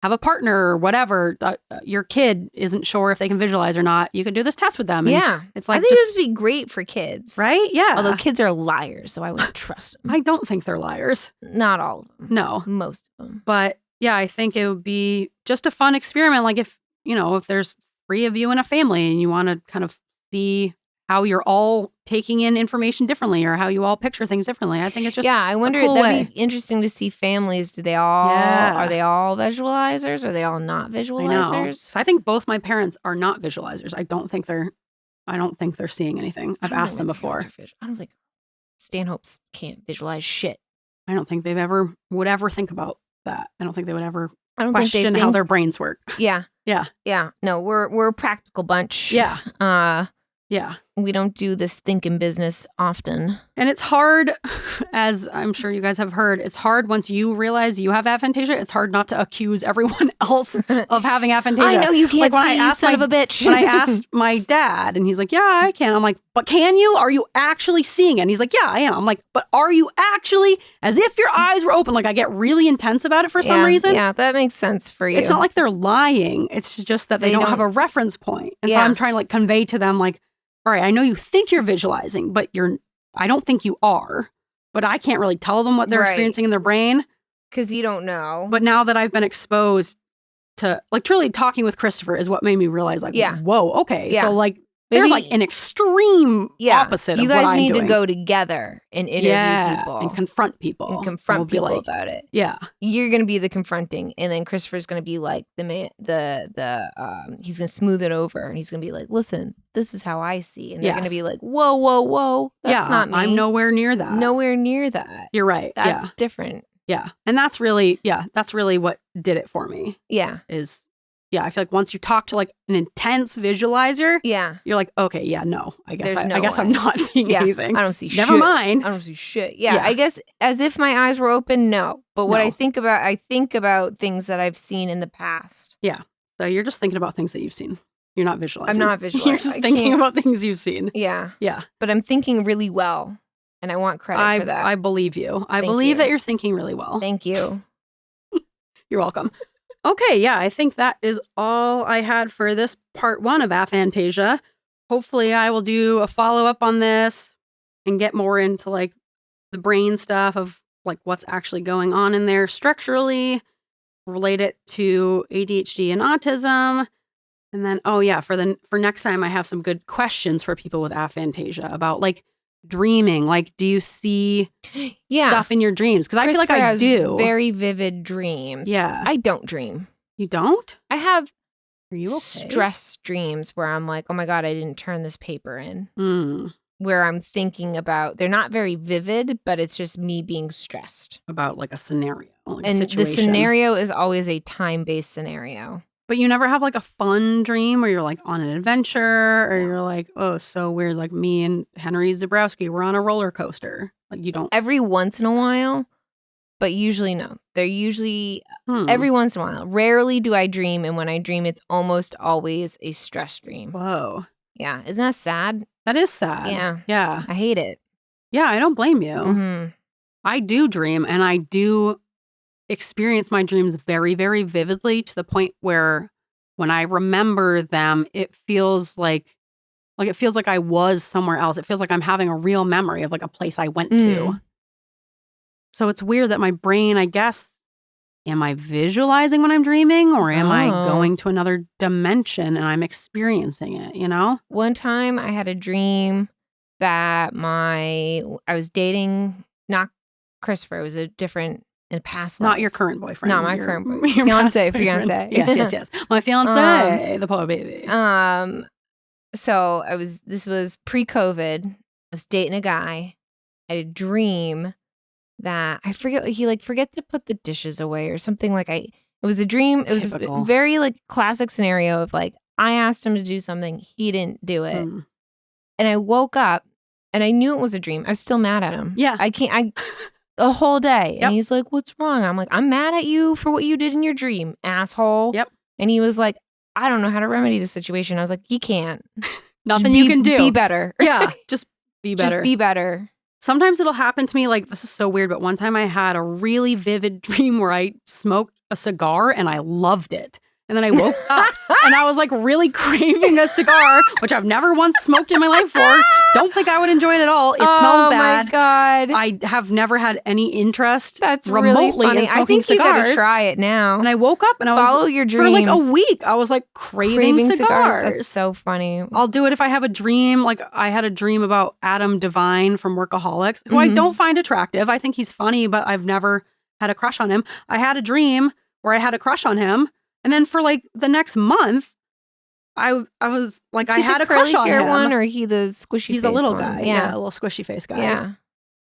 have a partner or whatever, your kid isn't sure if they can visualize or not, you can do this test with them. And Yeah. it's like, I think just, it would be great for kids. right? Yeah. Although kids are liars, so I wouldn't trust them. I don't think they're liars. Not all of them. No. Most of them. But yeah, I think it would be just a fun experiment. Like if there's 3 of you in a family and you want to kind of see how you're all taking in information differently or how you all picture things differently. I think it's just I wonder, cool that'd be interesting to see families. Are they all visualizers? Are they all not I know. visualizers? So I think both my parents are not visualizers. I don't think they're seeing anything. I've asked them before. I don't think Stanhopes can't visualize shit. I don't think would ever think about that. I don't think they would ever I don't think question they how their brains work. Yeah. Yeah. Yeah. No, we're a practical bunch. Yeah. Yeah. We don't do this thinking business often. And it's hard, as I'm sure you guys have heard, it's hard once you realize you have aphantasia. It's hard not to accuse everyone else of having aphantasia. I know you can't Like, see, you son of a bitch. When I asked my dad, and he's like, yeah, I can. I'm like, but can you? Are you actually seeing it? And he's like, yeah, I am. I'm like, but are you actually, as if your eyes were open? Like, I get really intense about it for some reason. Yeah, that makes sense for you. It's not like they're lying. It's just that they don't have a reference point. And so I'm trying to like convey to them like, all right, I know you think you're visualizing, but I don't think you are. But I can't really tell them what they're experiencing in their brain. Because you don't know. But now that I've been exposed to, like, truly talking with Christopher is what made me realize, like, whoa, okay. Yeah. So, like, there's like an extreme opposite of what I'm doing. You guys need to go together and interview people. And confront people. And confront people about it. Yeah. You're going to be the confronting. And then Christopher's going to be like the man, he's going to smooth it over. And he's going to be like, listen, this is how I see. And they're going to be like, whoa, whoa, whoa. That's not me. I'm nowhere near that. Nowhere near that. You're right. That's different. Yeah. And that's really what did it for me. Yeah. I feel like once you talk to like an intense visualizer, you're like, okay, no, I guess I'm not seeing anything. I don't see shit. Never mind. I don't see shit. Yeah, I guess as if my eyes were open, no. But what I think about things that I've seen in the past. Yeah. So you're just thinking about things that you've seen. You're not visualizing. I'm not visualizing. You're just thinking about things you've seen. Yeah. Yeah. But I'm thinking really well. And I want credit for that. I believe you. I believe that you're thinking really well. Thank you. You're welcome. Okay, yeah, I think that is all I had for this part 1 of aphantasia. Hopefully I will do a follow-up on this and get more into like the brain stuff of like what's actually going on in there structurally, relate it to ADHD and autism. And then, for next time I have some good questions for people with aphantasia about like dreaming. Like, do you see stuff in your dreams? Because I feel like I do. Very vivid dreams. Yeah. I don't dream. You don't? I have Are you okay? stress dreams where I'm like, oh my God, I didn't turn this paper in. Where I'm thinking about, they're not very vivid, but it's just me being stressed. About like a scenario. Like and a situation. The scenario is always a time-based scenario. But you never have like a fun dream where you're like on an adventure or you're like, oh, so weird. Like me and Henry Zabrowski, we're on a roller coaster. Like you don't. Every once in a while, but usually no. They're usually every once in a while. Rarely do I dream. And when I dream, it's almost always a stress dream. Whoa. Yeah. Isn't that sad? That is sad. Yeah. Yeah. I hate it. Yeah. I don't blame you. Mm-hmm. I do dream and I do experience my dreams very, very vividly to the point where when I remember them, it feels like I was somewhere else. It feels like I'm having a real memory of like a place I went to. So it's weird that my brain, I guess, am I visualizing when I'm dreaming or am I going to another dimension and I'm experiencing it, you know? One time I had a dream that I was dating, not Christopher, it was a different in past life. Not your current boyfriend. Not my current boyfriend. Fiance. Yes. My fiance, the poor baby. So this was pre-COVID. I was dating a guy. I had a dream that I forget, he forget to put the dishes away or something it was a dream. It was a very classic scenario of I asked him to do something. He didn't do it. And I woke up and I knew it was a dream. I was still mad at him. Yeah. The whole day. Yep. And he's like, what's wrong? I'm like, I'm mad at you for what you did in your dream, asshole. Yep. And he was like, I don't know how to remedy the situation. I was like, you can't. Nothing you can do. Be better. Yeah. Just be better. Just be better. sometimes it'll happen to me, like, this is so weird, but one time I had a really vivid dream where I smoked a cigar and I loved it. And then I woke up and I was like really craving a cigar, which I've never once smoked in my life before. Don't think I would enjoy it at all. It smells bad. Oh my God. I have never had any interest That's remotely really funny. in smoking I think you cigars. gotta try it now. And I woke up and I was Follow your for dreams. like a week. I was like craving cigars. That's so funny. I'll do it if I have a dream. Like I had a dream about Adam Devine from Workaholics, who I don't find attractive. I think he's funny, but I've never had a crush on him. I had a dream where I had a crush on him. And then for like the next month, I was like, I had a crush on him. One, or he the squishy He's face a little one? guy. Yeah, a little squishy face guy. Yeah.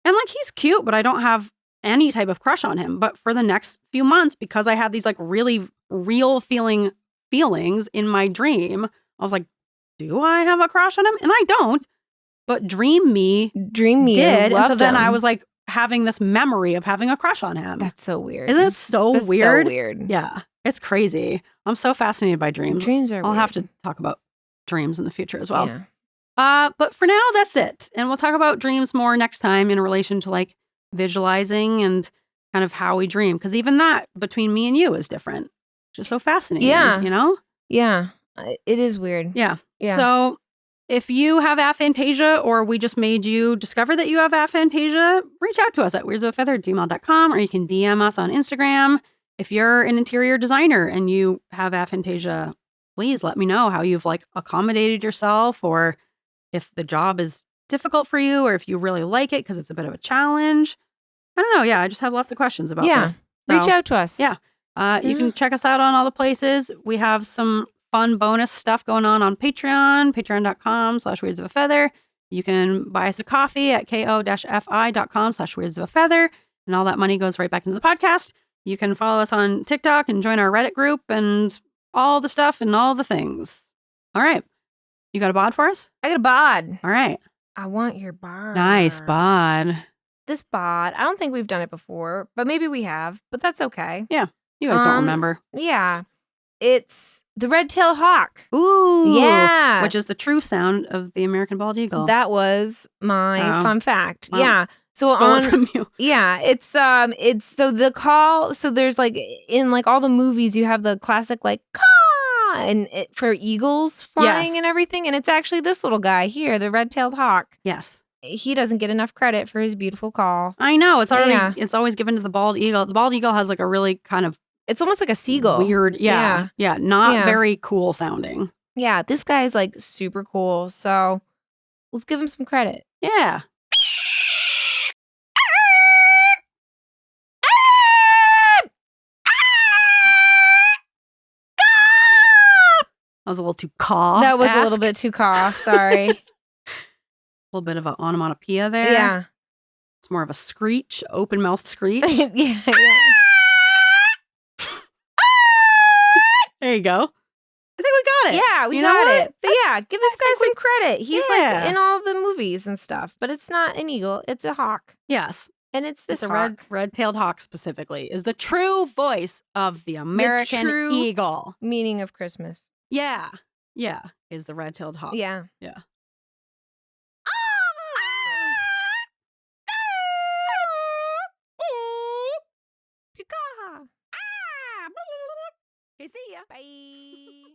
And like he's cute, but I don't have any type of crush on him. But for the next few months, because I had these like really real feelings in my dream, I was like, do I have a crush on him? And I don't. But Dream Me did. And so then I was like having this memory of having a crush on him. That's so weird. Isn't it so weird? So weird. Yeah. It's crazy. I'm so fascinated by dreams. Dreams are I'll weird. have to talk about dreams in the future as well. Yeah. But for now, that's it. And we'll talk about dreams more next time in relation to like visualizing and kind of how we dream. Because even that between me and you is different. Just so fascinating. Yeah. You know? Yeah. It is weird. Yeah. Yeah. So if you have aphantasia or we just made you discover that you have aphantasia, reach out to us at weirdsofafeather@gmail.com, or you can DM us on Instagram. If you're an interior designer and you have aphantasia, please let me know how you've like accommodated yourself, or if the job is difficult for you, or if you really like it because it's a bit of a challenge. I don't know. Yeah, I just have lots of questions about this. Reach out to us. Yeah. You can check us out on all the places. We have some fun bonus stuff going on Patreon, patreon.com/weirdsofafeather. You can buy us a coffee at ko-fi.com/weirdsofafeather. And all that money goes right back into the podcast. You can follow us on TikTok and join our Reddit group and all the stuff and all the things. All right. You got a bod for us? I got a bod. All right. I want your bod. Nice bod. This bod, I don't think we've done it before, but maybe we have, but that's okay. Yeah. You guys don't remember. Yeah. It's the red-tailed hawk. Ooh. Yeah. Which is the true sound of the American bald eagle. That was my fun fact. Wow. Yeah. So Stole it from you. Yeah, it's so the call, so there's like in like all the movies you have the classic like caw and for eagles flying and everything, and it's actually this little guy here, the red-tailed hawk. Yes. He doesn't get enough credit for his beautiful call. I know. It's already it's always given to the bald eagle. The bald eagle has like a really kind of it's almost like a seagull. Weird. Yeah. Not very cool sounding. Yeah, this guy is like super cool. So let's give him some credit. Yeah. That was a little too caw. That was a little bit too caw. Sorry. A little bit of an onomatopoeia there. Yeah. It's more of a screech, open mouth screech. yeah. There you go. I think we got it. Yeah, we got it. But yeah, give this guy some credit. He's like in all the movies and stuff, but it's not an eagle. It's a hawk. Yes. And it's this a red-tailed hawk specifically is the true voice of the American eagle. Meaning of Christmas. Yeah. Yeah. Is the red-tailed hawk. Yeah. Yeah. Okay, see ya. Bye.